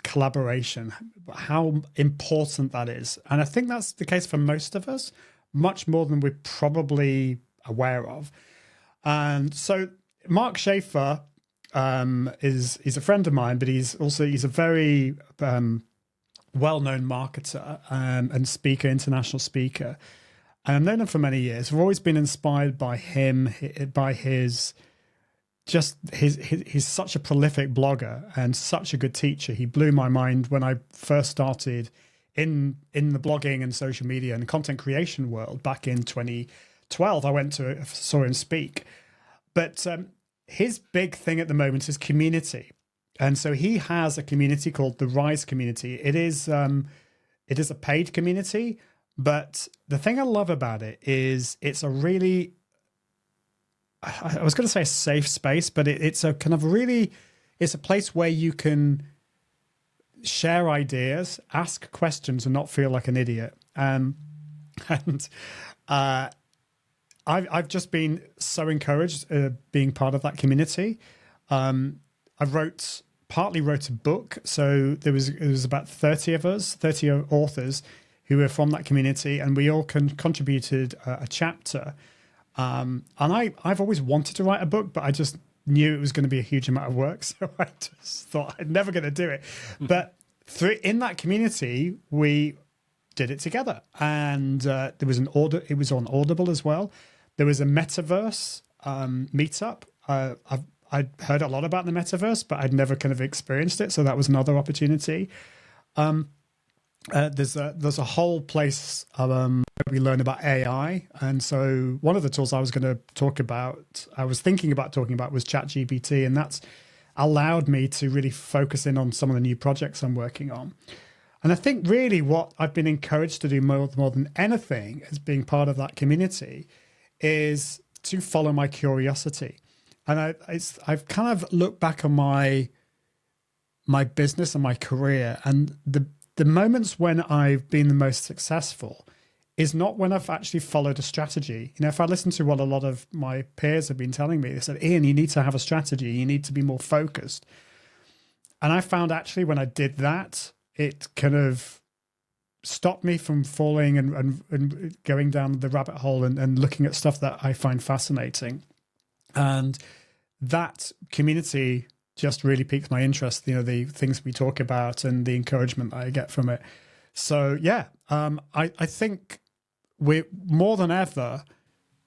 [SPEAKER 3] collaboration, how important that is. And I think that's the case for most of us, much more than we're probably aware of. And so Mark Schaefer is a friend of mine, but he's a very well-known marketer and speaker, international speaker. And I've known him for many years. I've always been inspired by him, by he's such a prolific blogger and such a good teacher. He blew my mind when I first started in the blogging and social media and content creation world back in 2012. I saw him speak. But his big thing at the moment is community. And so he has a community called the Rise community. It is a paid community, but the thing I love about it is it's a really, I was going to say a safe space, but it's a kind of really, it's a place where you can share ideas, ask questions, and not feel like an idiot. I've just been so encouraged being part of that community. I partly wrote a book, so it was about 30 of us, 30 authors who were from that community, and we all contributed a chapter. And I've always wanted to write a book, but I just knew it was going to be a huge amount of work, so I just thought I'm never going to do it. But in that community, we did it together, and there was it was on Audible as well. There was a metaverse meetup. I'd heard a lot about the metaverse, but I'd never kind of experienced it, so that was another opportunity. There's a whole place where we learn about AI, and so one of the tools I was thinking about talking about was ChatGPT, and that's allowed me to really focus in on some of the new projects I'm working on. And I think really what I've been encouraged to do more than anything as being part of that community is to follow my curiosity. And I've kind of looked back on my business and my career, and the moments when I've been the most successful is not when I've actually followed a strategy. You know, if I listen to what a lot of my peers have been telling me, they said, Ian, you need to have a strategy. You need to be more focused. And I found actually when I did that, it kind of stopped me from falling and going down the rabbit hole and looking at stuff that I find fascinating. And that community just really piques my interest, you know, the things we talk about and the encouragement I get from it. So, yeah, I think we're more than ever,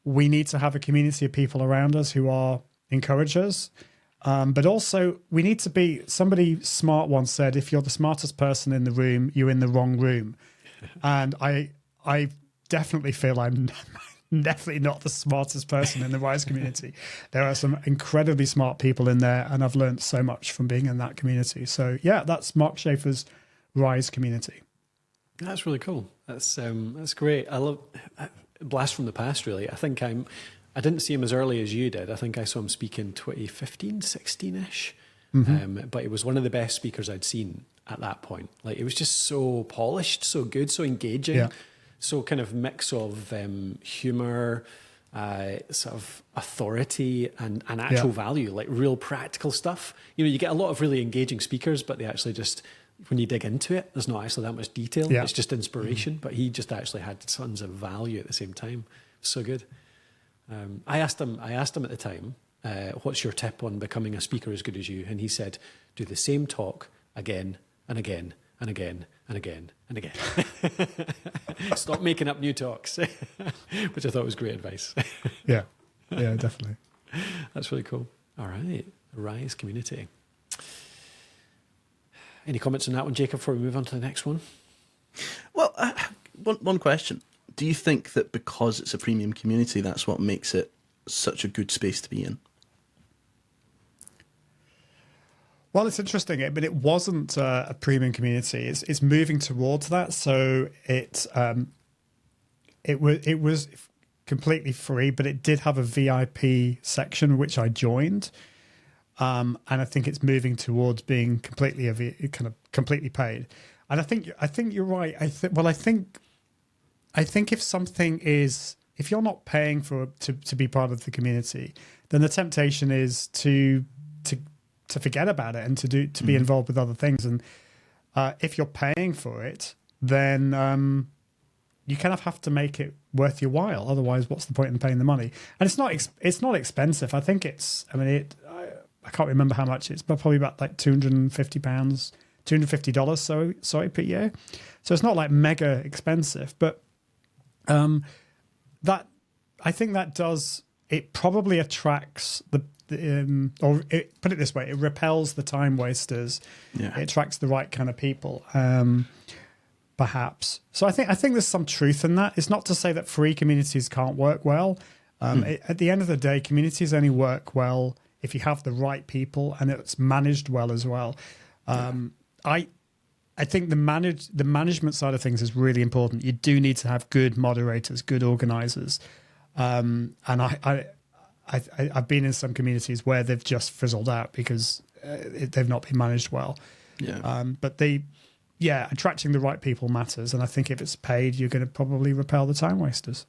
[SPEAKER 3] we need to have a community of people around us who are encouragers. But also we need to be, somebody smart once said, if you're the smartest person in the room, you're in the wrong room. And I definitely feel I'm definitely not the smartest person in the Rise community. There are some incredibly smart people in there, and I've learned so much from being in that community. So yeah, that's Mark Schaefer's Rise community.
[SPEAKER 1] That's really cool. That's great. I love blast from the past, really. I think I didn't see him as early as you did. I think I saw him speak in 2015, 16-ish. Mm-hmm. But he was one of the best speakers I'd seen at that point. Like, it was just so polished, so good, so engaging. Yeah. So kind of mix of humor, sort of authority and actual value, like real practical stuff. You know, you get a lot of really engaging speakers, but they actually just, when you dig into it, there's not actually that much detail. Yeah. It's just inspiration. Mm-hmm. But he just actually had tons of value at the same time. So good. I asked him at the time, what's your tip on becoming a speaker as good as you? And he said, do the same talk again and again and again and again and again. Stop making up new talks, which I thought was great advice.
[SPEAKER 3] Yeah, definitely.
[SPEAKER 1] That's really cool. All right, Rise community. Any comments on that one, Jacob, before we move on to the next one?
[SPEAKER 2] Well, one question. Do you think that because it's a premium community, that's what makes it such a good space to be in?
[SPEAKER 3] Well, it's interesting, but it wasn't a premium community. It's moving towards that. So it was completely free, but it did have a VIP section which I joined, and I think it's moving towards being completely paid. And I think you're right. I think if you're not paying to be part of the community, then the temptation is to to forget about it and to be involved with other things. And if you're paying for it, then you kind of have to make it worth your while. Otherwise, what's the point in paying the money? And it's not expensive. I think I can't remember how much it's, but probably about like $250 sorry per year. So it's not like mega expensive, but that I think that it probably attracts put it this way, it repels the time wasters. Yeah. It attracts the right kind of people. Perhaps. So I think there's some truth in that. It's not to say that free communities can't work well. At the end of the day, communities only work well if you have the right people and it's managed well as well. I think the management side of things is really important. You do need to have good moderators, good organizers, and I've been in some communities where they've just fizzled out because they've not been managed well. Yeah. But attracting the right people matters, and I think if it's paid, you're going to probably repel the time wasters.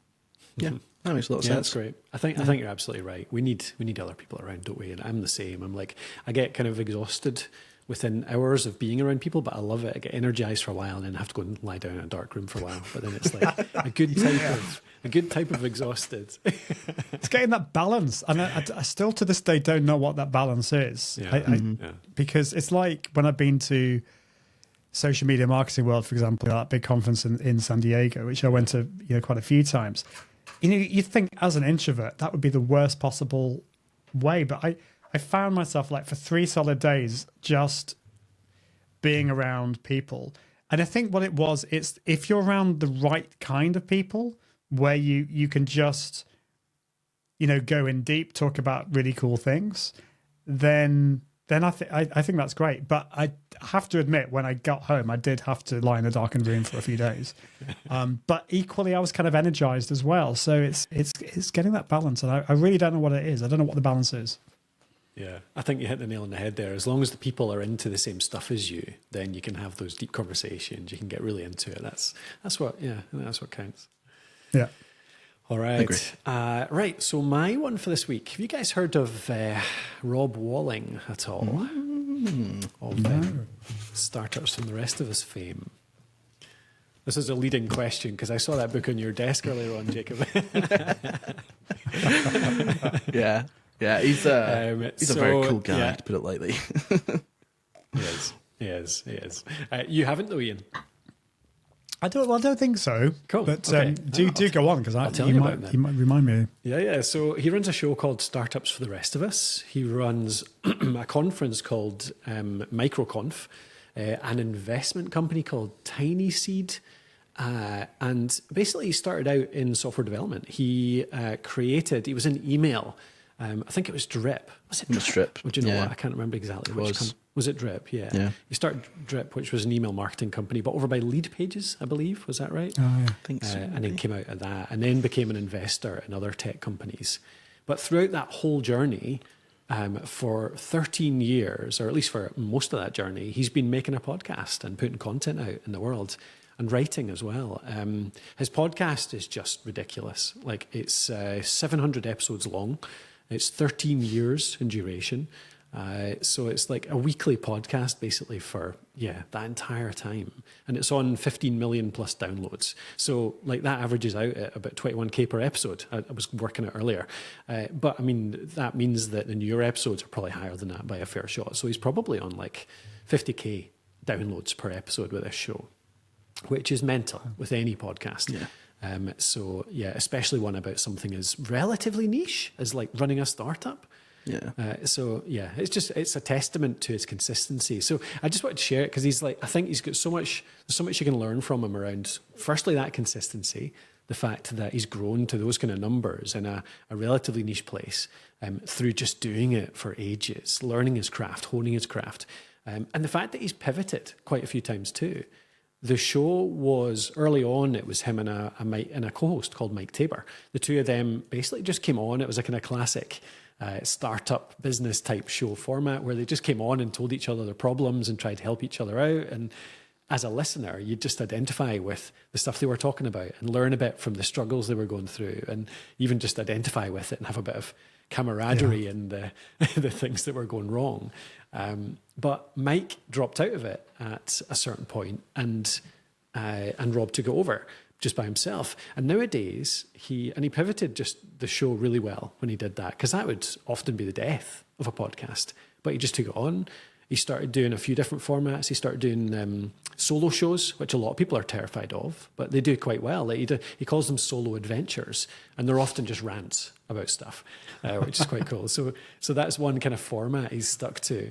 [SPEAKER 2] Yeah, that makes a lot of sense.
[SPEAKER 1] That's great. I think you're absolutely right. We need other people around, don't we? And I'm the same. I'm like, I get kind of exhausted within hours of being around people, but I love it. I get energized for a while and then have to go and lie down in a dark room for a while. But then it's like a good type of exhausted.
[SPEAKER 3] It's getting that balance, and I still to this day don't know what that balance is. Yeah. Because it's like when I've been to Social Media Marketing World, for example, that big conference in San Diego, which I went to quite a few times. You'd think as an introvert that would be the worst possible way, but I found myself like for 3 solid days just being around people. And I think what it was, it's if you're around the right kind of people where you can just go in deep, talk about really cool things, then I think that's great. But I have to admit, when I got home, I did have to lie in a darkened room for a few days. But equally, I was kind of energized as well. So it's getting that balance, and I really don't know what it is. I don't know what the balance is.
[SPEAKER 1] Yeah, I think you hit the nail on the head there. As long as the people are into the same stuff as you, then you can have those deep conversations. You can get really into it. That's what counts. Yeah. All right. Right. So my one for this week. Have you guys heard of Rob Walling at all? Of Startups from the Rest of Us fame. This is a leading question because I saw that book on your desk earlier on, Jacob.
[SPEAKER 2] Yeah. Yeah, he's a very cool guy, to put it lightly.
[SPEAKER 1] He is. You haven't though, Ian?
[SPEAKER 3] I don't think so. Cool. But
[SPEAKER 1] okay.
[SPEAKER 3] do go on, because you might remind me.
[SPEAKER 1] Yeah. So he runs a show called Startups for the Rest of Us. He runs a conference called MicroConf, an investment company called Tiny Seed. And basically he started out in software development. He was in email. I think it was Drip. Was it Drip? Do you know what? I can't remember exactly was it Drip? Yeah. He started Drip, which was an email marketing company, but over by Lead Pages, I believe. Was that right?
[SPEAKER 3] Oh, yeah.
[SPEAKER 2] I think so.
[SPEAKER 1] And then came out of that, and then became an investor in other tech companies. But throughout that whole journey, for 13 years, or at least for most of that journey, he's been making a podcast and putting content out in the world. And writing as well. His podcast is just ridiculous. Like, it's 700 episodes long. It's 13 years in duration. So it's like a weekly podcast basically for, that entire time. And it's on 15 million plus downloads. So like that averages out at about 21K per episode. I was working it earlier. But I mean, that means that the newer episodes are probably higher than that by a fair shot. So he's probably on like 50K downloads per episode with this show, which is mental with any podcast. Yeah. Especially one about something as relatively niche as like running a startup. Yeah. It's a testament to his consistency. So I just wanted to share it because I think he's got there's so much you can learn from him around, firstly, that consistency, the fact that he's grown to those kind of numbers in a relatively niche place through just doing it for ages, learning his craft, honing his craft. And the fact that he's pivoted quite a few times too. The show was, early on, it was him and a co-host called Mike Tabor. The two of them basically just came on. It was a kind of classic startup business type show format where they just came on and told each other their problems and tried to help each other out. And as a listener, you'd just identify with the stuff they were talking about and learn a bit from the struggles they were going through and even just identify with it and have a bit of camaraderie in the the things that were going wrong. But Mike dropped out of it at a certain point, and Rob took it over just by himself. And nowadays he pivoted just the show really well when he did that, because that would often be the death of a podcast. But he just took it on. He started doing a few different formats. He started doing solo shows, which a lot of people are terrified of, but they do quite well. Like he calls them solo adventures, and they're often just rants about stuff, which is quite cool. So that's one kind of format he's stuck to.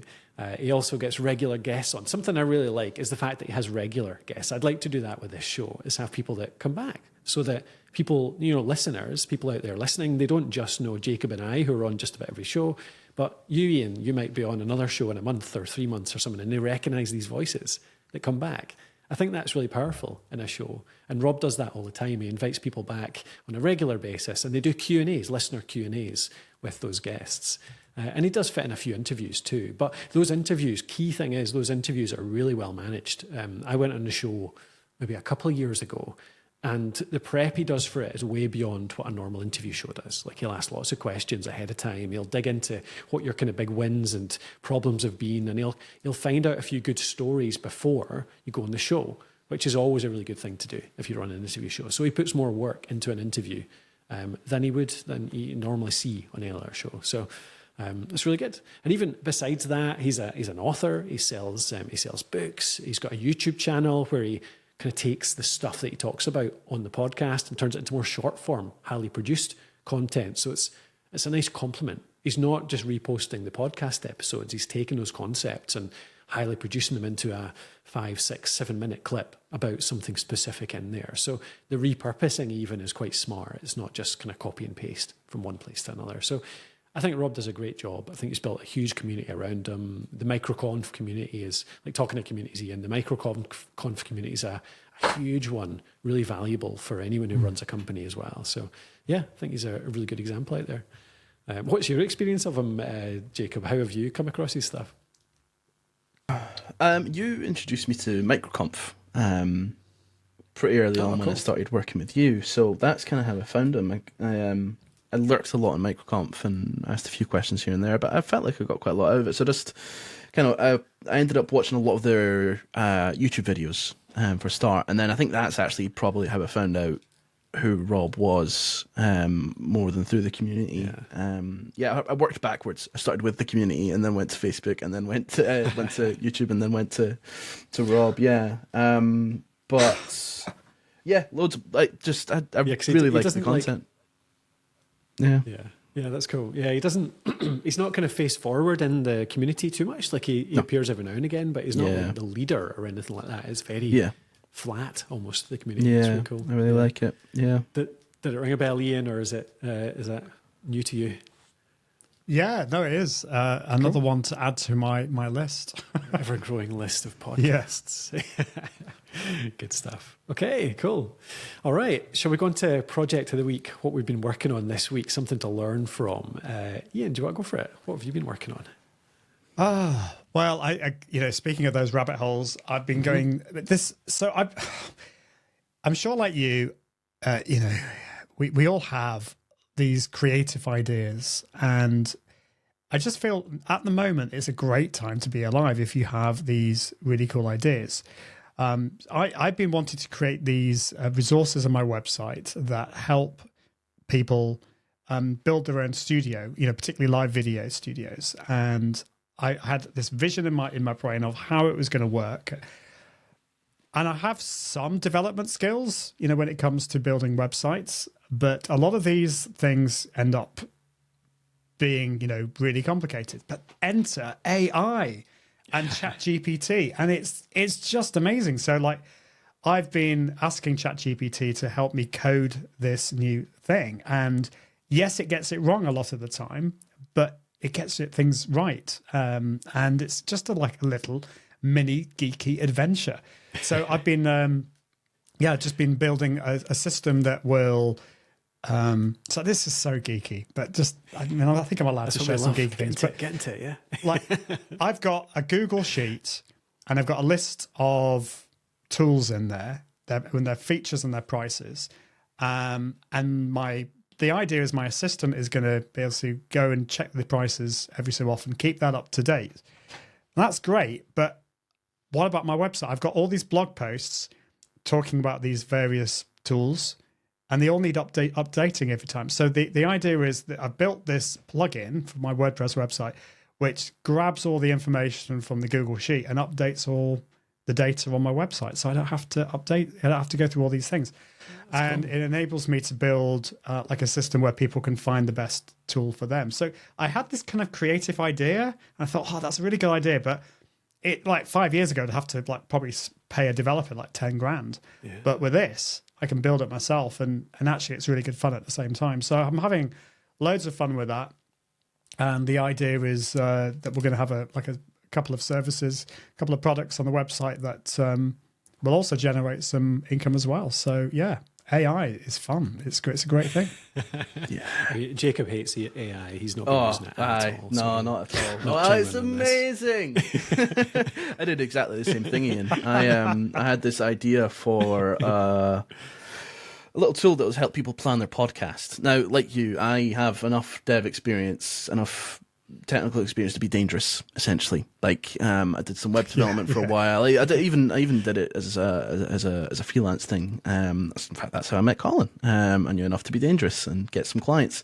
[SPEAKER 1] He also gets regular guests on. Something I really like is the fact that he has regular guests. I'd like to do that with this show, is have people that come back, so that people, listeners, people out there listening, they don't just know Jacob and I, who are on just about every show, but you, Ian, you might be on another show in a month or 3 months or something, and they recognise these voices that come back. I think that's really powerful in a show. And Rob does that all the time. He invites people back on a regular basis, and they do Q&As, listener Q&As with those guests. And he does fit in a few interviews too. But those interviews, key thing is, those interviews are really well managed. I went on the show maybe a couple of years ago, and the prep he does for it is way beyond what a normal interview show does. Like, he'll ask lots of questions ahead of time. He'll dig into what your kind of big wins and problems have been, and he'll find out a few good stories before you go on the show, which is always a really good thing to do if you're on an interview show. So he puts more work into an interview than you normally see on any other show. So it's really good. And even besides that, he's an author. He sells books. He's got a YouTube channel where he kind of takes the stuff that he talks about on the podcast and turns it into more short form, highly produced content. So it's a nice compliment. He's not just reposting the podcast episodes. He's taking those concepts and highly producing them into a 5, 6, 7 minute clip about something specific in there. So the repurposing even is quite smart. It's not just kind of copy and paste from one place to another. So I think Rob does a great job. I think he's built a huge community around him. The microconf community is, like talking to communities, Ian, the microconf community is a huge one, really valuable for anyone who runs a company as well. So yeah, I think he's a really good example out there. What's your experience of him, Jacob? How have you come across his stuff?
[SPEAKER 2] You introduced me to microconf pretty early on when I started working with you. So that's kind of how I found him. I lurked a lot on microconf and asked a few questions here and there, but I felt like I got quite a lot out of it. So just kind of, I ended up watching a lot of their YouTube videos for a start. And then I think that's actually probably how I found out who Rob was, more than through the community. I worked backwards. I started with the community and then went to Facebook and then went to YouTube and then went to Rob. But yeah, loads of, I really like the content.
[SPEAKER 1] Yeah, that's cool. Yeah, he doesn't. He's not kind of face forward in the community too much. Like he appears every now and again, but he's not like the leader or anything like that. It's very flat, almost, the community.
[SPEAKER 2] Yeah,
[SPEAKER 1] it's really cool.
[SPEAKER 2] I really like it. Yeah.
[SPEAKER 1] Did it ring a bell, Ian, or is that new to you?
[SPEAKER 3] Yeah, no, it is. Another one to add to my list.
[SPEAKER 1] Ever-growing list of podcasts. Good stuff. Okay, cool. All right, shall we go on to project of the week, what we've been working on this week, something to learn from. Ian, do you want to go for it? What have you been working on?
[SPEAKER 3] Well, I speaking of those rabbit holes, I've been going this. So I'm sure, like you, we all have these creative ideas, and I just feel at the moment it's a great time to be alive if you have these really cool ideas. I've been wanting to create these resources on my website that help people build their own studio, particularly live video studios. And I had this vision in my brain of how it was going to work. And I have some development skills, when it comes to building websites, but a lot of these things end up being, really complicated. But enter AI and ChatGPT, and it's just amazing. So, like, I've been asking ChatGPT to help me code this new thing, and yes, it gets it wrong a lot of the time, but it gets things right, and it's just a little mini geeky adventure. So I've been, just been building a system that will. So this is so geeky, but I think I'm allowed to share some geeky things.
[SPEAKER 1] Get into it, yeah.
[SPEAKER 3] Like, I've got a Google sheet, and I've got a list of tools in there, their features and their prices, and the the idea is my assistant is going to be able to go and check the prices every so often, keep that up to date. And that's great, but what about my website? I've got all these blog posts talking about these various tools, and they all need updating every time. So the idea is that I've built this plugin for my WordPress website, which grabs all the information from the Google Sheet and updates all the data on my website. So I don't have to update, I don't have to go through all these things. And it enables me to build like a system where people can find the best tool for them. So I had this kind of creative idea, and I thought, oh, that's a really good idea. But it, like 5 years ago, I'd have to like probably pay a developer like 10 grand. Yeah. But with this, I can build it myself, and actually it's really good fun at the same time. So I'm having loads of fun with that. And the idea is that we're going to have a couple of services, a couple of products on the website that will also generate some income as well. So yeah, AI is fun. It's great. It's a great thing.
[SPEAKER 1] Yeah. Jacob hates the AI. He's not been using it at all.
[SPEAKER 2] No, not at all. No, it's amazing. I did exactly the same thing, Ian. I had this idea for a little tool that was help people plan their podcast. Now, like you, I have enough dev experience, enough technical experience to be dangerous, essentially. Like I did some web development for a while. I even did it as a freelance thing. In fact, that's how I met Colin. I knew enough to be dangerous and get some clients.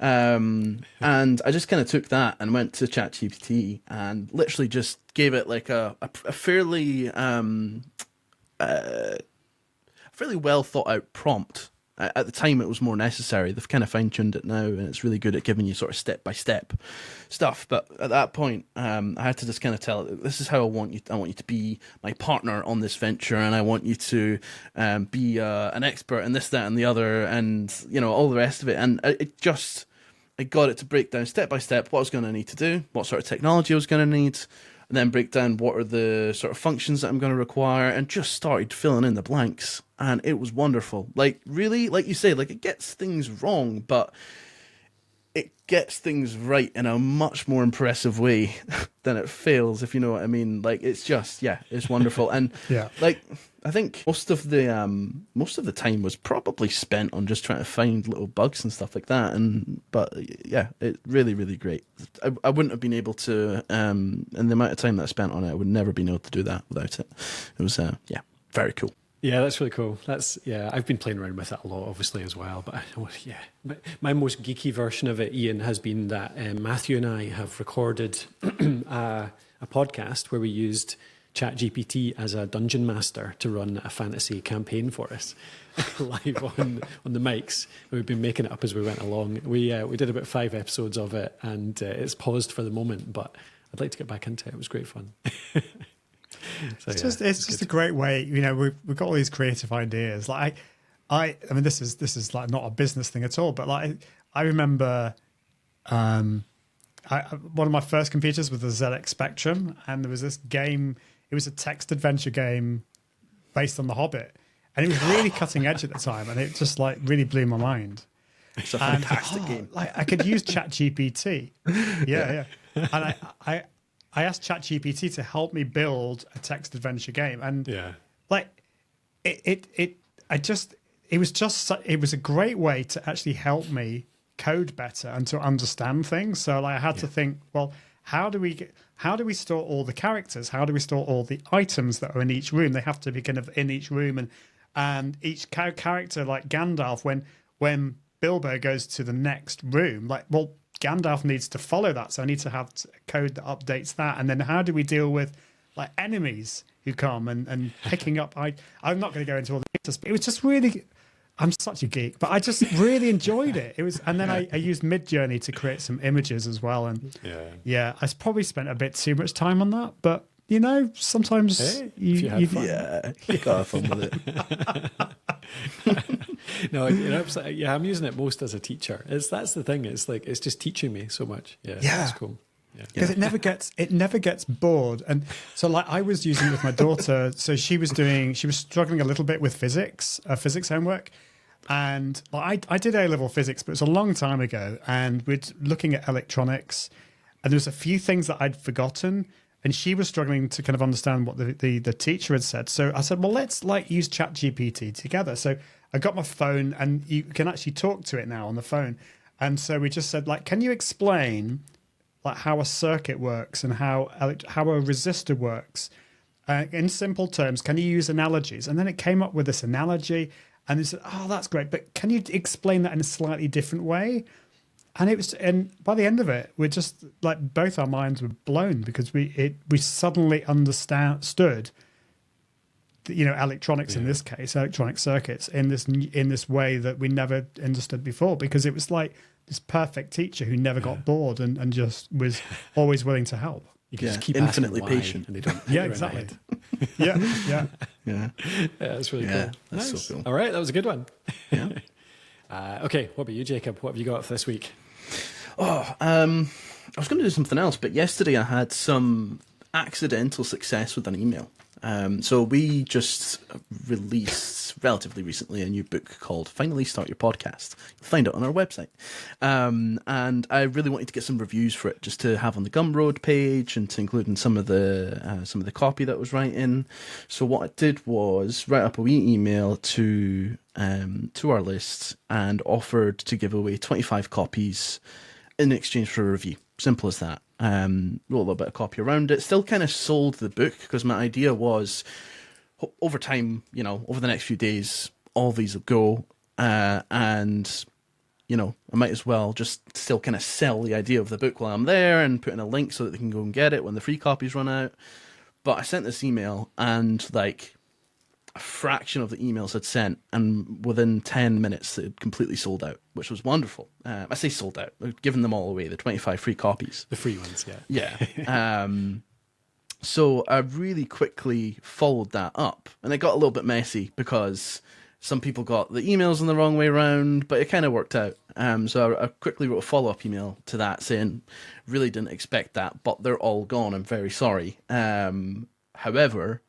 [SPEAKER 2] And I just kind of took that and went to ChatGPT and literally just gave it like a fairly well thought out prompt. At the time, it was more necessary. They've kind of fine tuned it now, and it's really good at giving you sort of step by step stuff. But at that point, I had to just kind of tell it, this is how I want you. I want you to be my partner on this venture, and I want you to be an expert in this, that, and the other, and all the rest of it. And I got it to break down step by step what I was going to need to do, what sort of technology I was going to need, and then break down what are the sort of functions that I'm going to require, and just started filling in the blanks. And it was wonderful. Like, really, like you say, like it gets things wrong, but it gets things right in a much more impressive way than it fails, if you know what I mean. Like, it's just, it's wonderful. And like, I think most of the time was probably spent on just trying to find little bugs and stuff like that. But it's really, really great. I wouldn't have been able to, in the amount of time that I spent on it, I would never been able to do that without it. It was, very cool.
[SPEAKER 1] Yeah, that's really cool. I've been playing around with it a lot, obviously, as well. But my most geeky version of it, Ian, has been that Matthew and I have recorded a podcast where we used ChatGPT as a dungeon master to run a fantasy campaign for us live on the mics. We've been making it up as we went along. We did about 5 episodes of it, and it's paused for the moment, but I'd like to get back into it. It was great fun. So,
[SPEAKER 3] it's just a great way. We've got all these creative ideas. Like I mean, this is like not a business thing at all. But like I remember, one of my first computers was the ZX Spectrum, and there was this game. It was a text adventure game based on The Hobbit, and it was really cutting edge at the time, and it just like really blew my mind.
[SPEAKER 2] It's a fantastic game.
[SPEAKER 3] Like I could use ChatGPT. Yeah. And I asked ChatGPT to help me build a text adventure game, and like it was a great way to actually help me code better and to understand things. So like I had to think, well, how do we store all the characters? How do we store all the items that are in each room? They have to be kind of in each room, and each character, like Gandalf, when Bilbo goes to the next room, like, well, Gandalf needs to follow that, so I need to have code that updates that. And then how do we deal with like enemies who come and picking up? I'm not going to go into all the details, but it was just really. I'm such a geek, but I just really enjoyed it. It was, and then I used Midjourney to create some images as well. And I probably spent a bit too much time on that, but sometimes you
[SPEAKER 2] got fun with it.
[SPEAKER 1] No, I'm using it most as a teacher. That's the thing. It's like it's just teaching me so much. It's cool.
[SPEAKER 3] Because it never gets bored. And so like I was using it with my daughter. So she was struggling a little bit with physics homework. And like I did A-level physics, but it was a long time ago. And we're looking at electronics, and there was a few things that I'd forgotten. And she was struggling to kind of understand what the teacher had said. So I said, well, let's like use ChatGPT together. So I got my phone, and you can actually talk to it now on the phone. And so we just said, like, can you explain like how a circuit works and how a resistor works in simple terms? Can you use analogies? And then it came up with this analogy, and it said, oh, that's great, but can you explain that in a slightly different way? And by the end of it, we're just like, both our minds were blown, because we suddenly understood, electronics, in this case, electronic circuits, in this way that we never understood before, because it was like this perfect teacher who never got bored and just was always willing to help.
[SPEAKER 1] You can just keep
[SPEAKER 2] infinitely
[SPEAKER 1] asking why,
[SPEAKER 2] patient.
[SPEAKER 1] and they don't.
[SPEAKER 3] Yeah, exactly. Yeah.
[SPEAKER 1] That's really cool.
[SPEAKER 2] That's
[SPEAKER 1] Nice.
[SPEAKER 2] so cool.
[SPEAKER 1] All right, that was a good one.
[SPEAKER 2] Yeah.
[SPEAKER 1] Okay, what about you, Jacob? What have you got for this week?
[SPEAKER 2] I was going to do something else, but yesterday I had some accidental success with an email. So we just released relatively recently a new book called Finally Start Your Podcast. You'll find it on our website. And I really wanted to get some reviews for it, just to have on the Gumroad page and to include in some of the copy that was writing. So what I did was write up a wee email to our list and offered to give away 25 copies in exchange for a review. Simple as that. Wrote a little bit of copy around it. Still kind of sold the book, because my idea was, over time, over the next few days, all these will go, and I might as well just still kind of sell the idea of the book while I'm there and put in a link so that they can go and get it when the free copies run out. But I sent this email, and like a fraction of the emails I'd sent, and within 10 minutes it had completely sold out, which was wonderful. I say sold out, I've given them all away, the 25 free copies.
[SPEAKER 1] The free ones, yeah.
[SPEAKER 2] Yeah. So I really quickly followed that up, and it got a little bit messy because some people got the emails in the wrong way around, but it kind of worked out. So I quickly wrote a follow-up email to that saying, really didn't expect that, but they're all gone, I'm very sorry. However,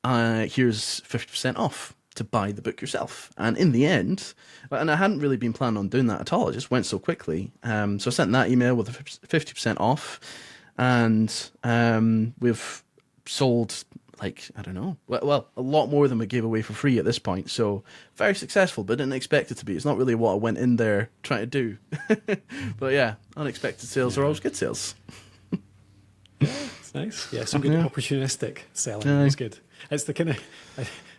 [SPEAKER 2] here's 50% off to buy the book yourself. And in the end, and I hadn't really been planning on doing that at all, it just went so quickly. So I sent that email with a 50% off, and we've sold, like, I don't know, well, a lot more than we gave away for free at this point. So very successful, but didn't expect it to be. It's not really what I went in there trying to do. But yeah, unexpected sales are always good sales.
[SPEAKER 1] It's nice. Yeah, some good opportunistic selling. That's good. It's the kind of,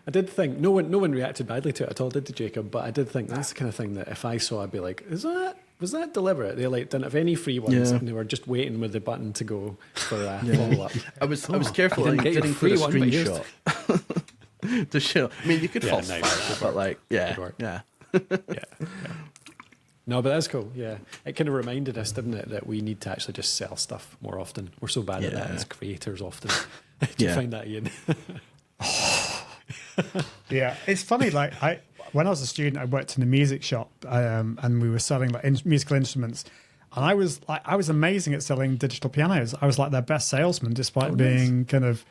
[SPEAKER 1] I did think, no one reacted badly to it at all, did they, Jacob? But I did think that's the kind of thing that if I saw, I'd be like, was that deliberate? They didn't have any free ones, and they were just waiting with the button to go for a follow-up.
[SPEAKER 2] I was careful. I didn't put a screenshot to show. I mean, you could falsify it, but like, yeah.
[SPEAKER 1] No, but that's cool. Yeah, it kind of reminded us, didn't it, that we need to actually just sell stuff more often. We're so bad at that as creators often. Do you find that, Ian?
[SPEAKER 3] Yeah, it's funny. Like when I was a student, I worked in a music shop, and we were selling like musical instruments. And I was amazing at selling digital pianos. I was like their best salesman, despite being kind of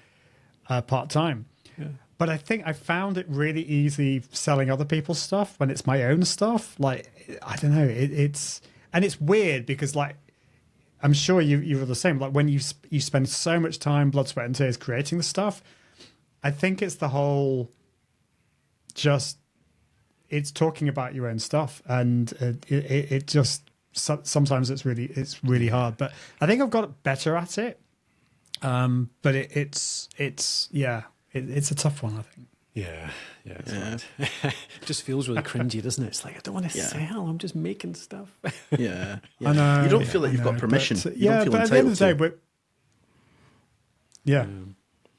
[SPEAKER 3] part time. Yeah. But I think I found it really easy selling other people's stuff when it's my own stuff. Like, I don't know, it's weird because, like, I'm sure you're the same. Like when you spend so much time, blood, sweat, and tears creating the stuff. I think it's the whole, it's talking about your own stuff, and it just sometimes it's really hard. But I think I've got better at it. But it's a tough one, I think.
[SPEAKER 1] Yeah. It just feels really cringy, doesn't it? It's like, I don't want to sell. I'm just making stuff.
[SPEAKER 2] Yeah.
[SPEAKER 3] I know.
[SPEAKER 2] You don't feel like you've got permission.
[SPEAKER 3] But,
[SPEAKER 2] you don't feel
[SPEAKER 3] but at the end of the day,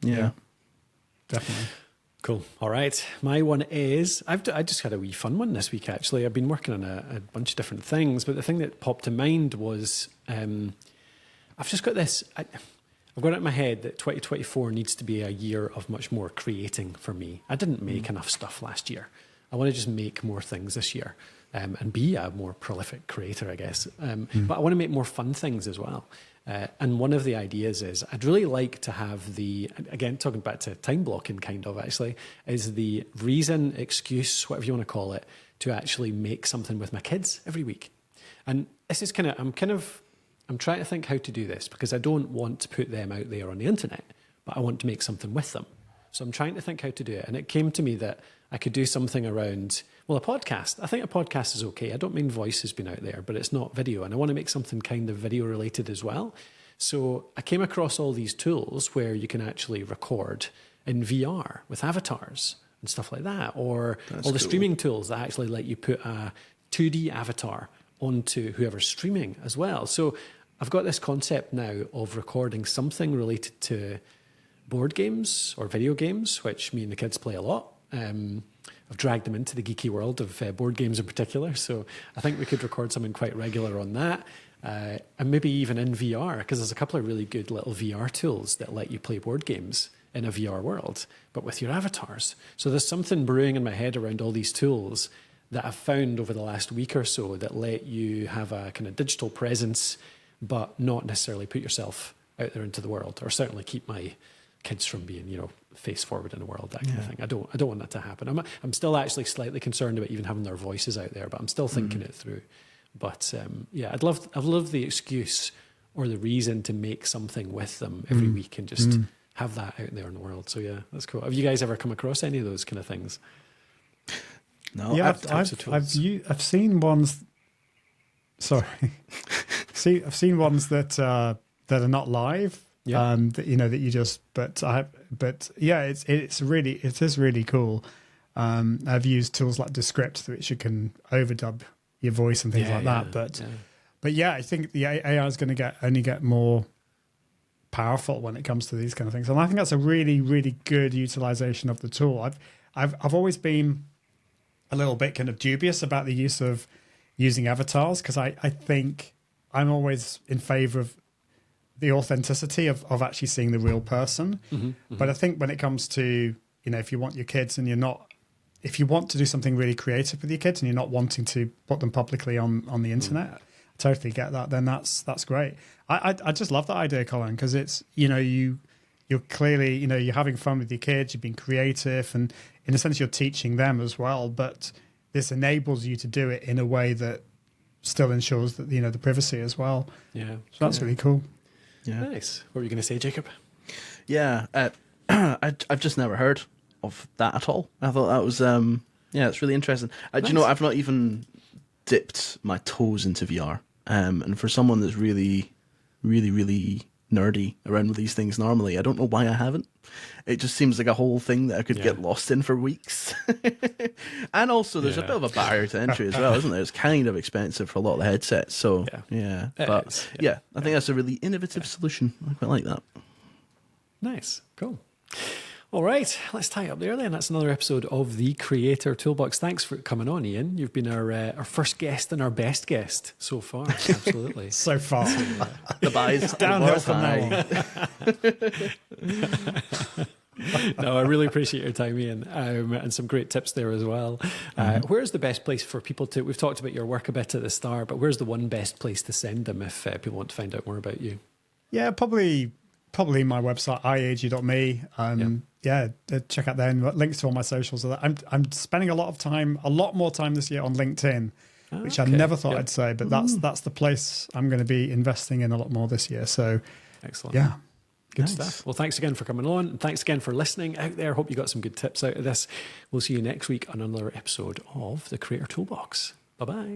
[SPEAKER 2] Yeah.
[SPEAKER 3] Definitely.
[SPEAKER 1] Cool. All right. My one is, I just had a wee fun one this week, actually. I've been working on a bunch of different things, but the thing that popped to mind was I've just got this. I've got it in my head that 2024 needs to be a year of much more creating for me. I didn't make enough stuff last year. I want to just make more things this year and be a more prolific creator, I guess. But I want to make more fun things as well. And one of the ideas is I'd really like to have again, talking back to time blocking kind of actually, is the reason, excuse, whatever you want to call it, to actually make something with my kids every week. And this is I'm trying to think how to do this because I don't want to put them out there on the internet, but I want to make something with them. So I'm trying to think how to do it. And it came to me that I could do something around, well, a podcast. I think a podcast is okay. I don't mean voice has been out there, but it's not video. And I want to make something kind of video related as well. So I came across all these tools where you can actually record in VR with avatars and stuff like that, or all the streaming tools that actually let you put a 2D avatar onto whoever's streaming as well. So I've got this concept now of recording something related to board games or video games, which me and the kids play a lot. I've dragged them into the geeky world of board games in particular. So I think we could record something quite regular on that. And maybe even in VR, because there's a couple of really good little VR tools that let you play board games in a VR world, but with your avatars. So there's something brewing in my head around all these tools that I've found over the last week or so that let you have a kind of digital presence, but not necessarily put yourself out there into the world, or certainly keep my kids from being, face forward in the world, that kind of thing. I don't want that to happen. I'm still actually slightly concerned about even having their voices out there, but I'm still thinking it through. But I'd love the excuse or the reason to make something with them every week and just have that out there in the world. So yeah, that's cool. Have you guys ever come across any of those kind of things?
[SPEAKER 2] No,
[SPEAKER 3] yeah, I've seen ones. Sorry, I've seen ones that are not live. Yeah, that you just. But yeah, it is really cool. I've used tools like Descript, which you can overdub your voice and things like that. But yeah, I think the AI is going to only get more powerful when it comes to these kind of things, and I think that's a really, really good utilization of the tool. I've always been a little bit kind of dubious about the use of using avatars, because I think I'm always in favor of the authenticity of actually seeing the real person. But I think when it comes to, if you want your kids and if you want to do something really creative with your kids and you're not wanting to put them publicly on the internet, I totally get that. Then that's great. I just love that idea, Colin, because it's, you're clearly, you're having fun with your kids, you're being creative, and in a sense you're teaching them as well. But this enables you to do it in a way that still ensures that, the privacy as well. Yeah. So that's really cool.
[SPEAKER 1] Yeah. Nice. What were you going to say, Jacob?
[SPEAKER 2] Yeah. I've just never heard of that at all. I thought that was, it's really interesting. Nice. Do you know, I've not even dipped my toes into VR. And for someone that's really, really, really nerdy around with these things normally, I don't know why I haven't. It just seems like a whole thing that I could get lost in for weeks. And also there's a bit of a barrier to entry as well, isn't there? It's kind of expensive for a lot of the headsets. So I think that's a really innovative solution. I quite like that.
[SPEAKER 1] Nice. Cool. All right, let's tie up there then. That's another episode of the Creator Toolbox. Thanks for coming on, Ian. You've been our first guest and our best guest so far. Absolutely.
[SPEAKER 3] So far.
[SPEAKER 2] The buys
[SPEAKER 3] downhill from
[SPEAKER 1] now on. No, I really appreciate your time, Ian, and some great tips there as well. Where's the best place for people to, we've talked about your work a bit at the start, but where's the one best place to send them if people want to find out more about you?
[SPEAKER 3] Yeah, probably my website, iag.me. Check out there, and links to all my socials. I'm spending a lot more time this year on LinkedIn, which I never thought I'd say, but that's the place I'm going to be investing in a lot more this year. So
[SPEAKER 1] excellent.
[SPEAKER 3] Yeah.
[SPEAKER 1] Good stuff. Well, thanks again for coming on, and thanks again for listening out there. Hope you got some good tips out of this. We'll see you next week on another episode of the Creator Toolbox. Bye-bye.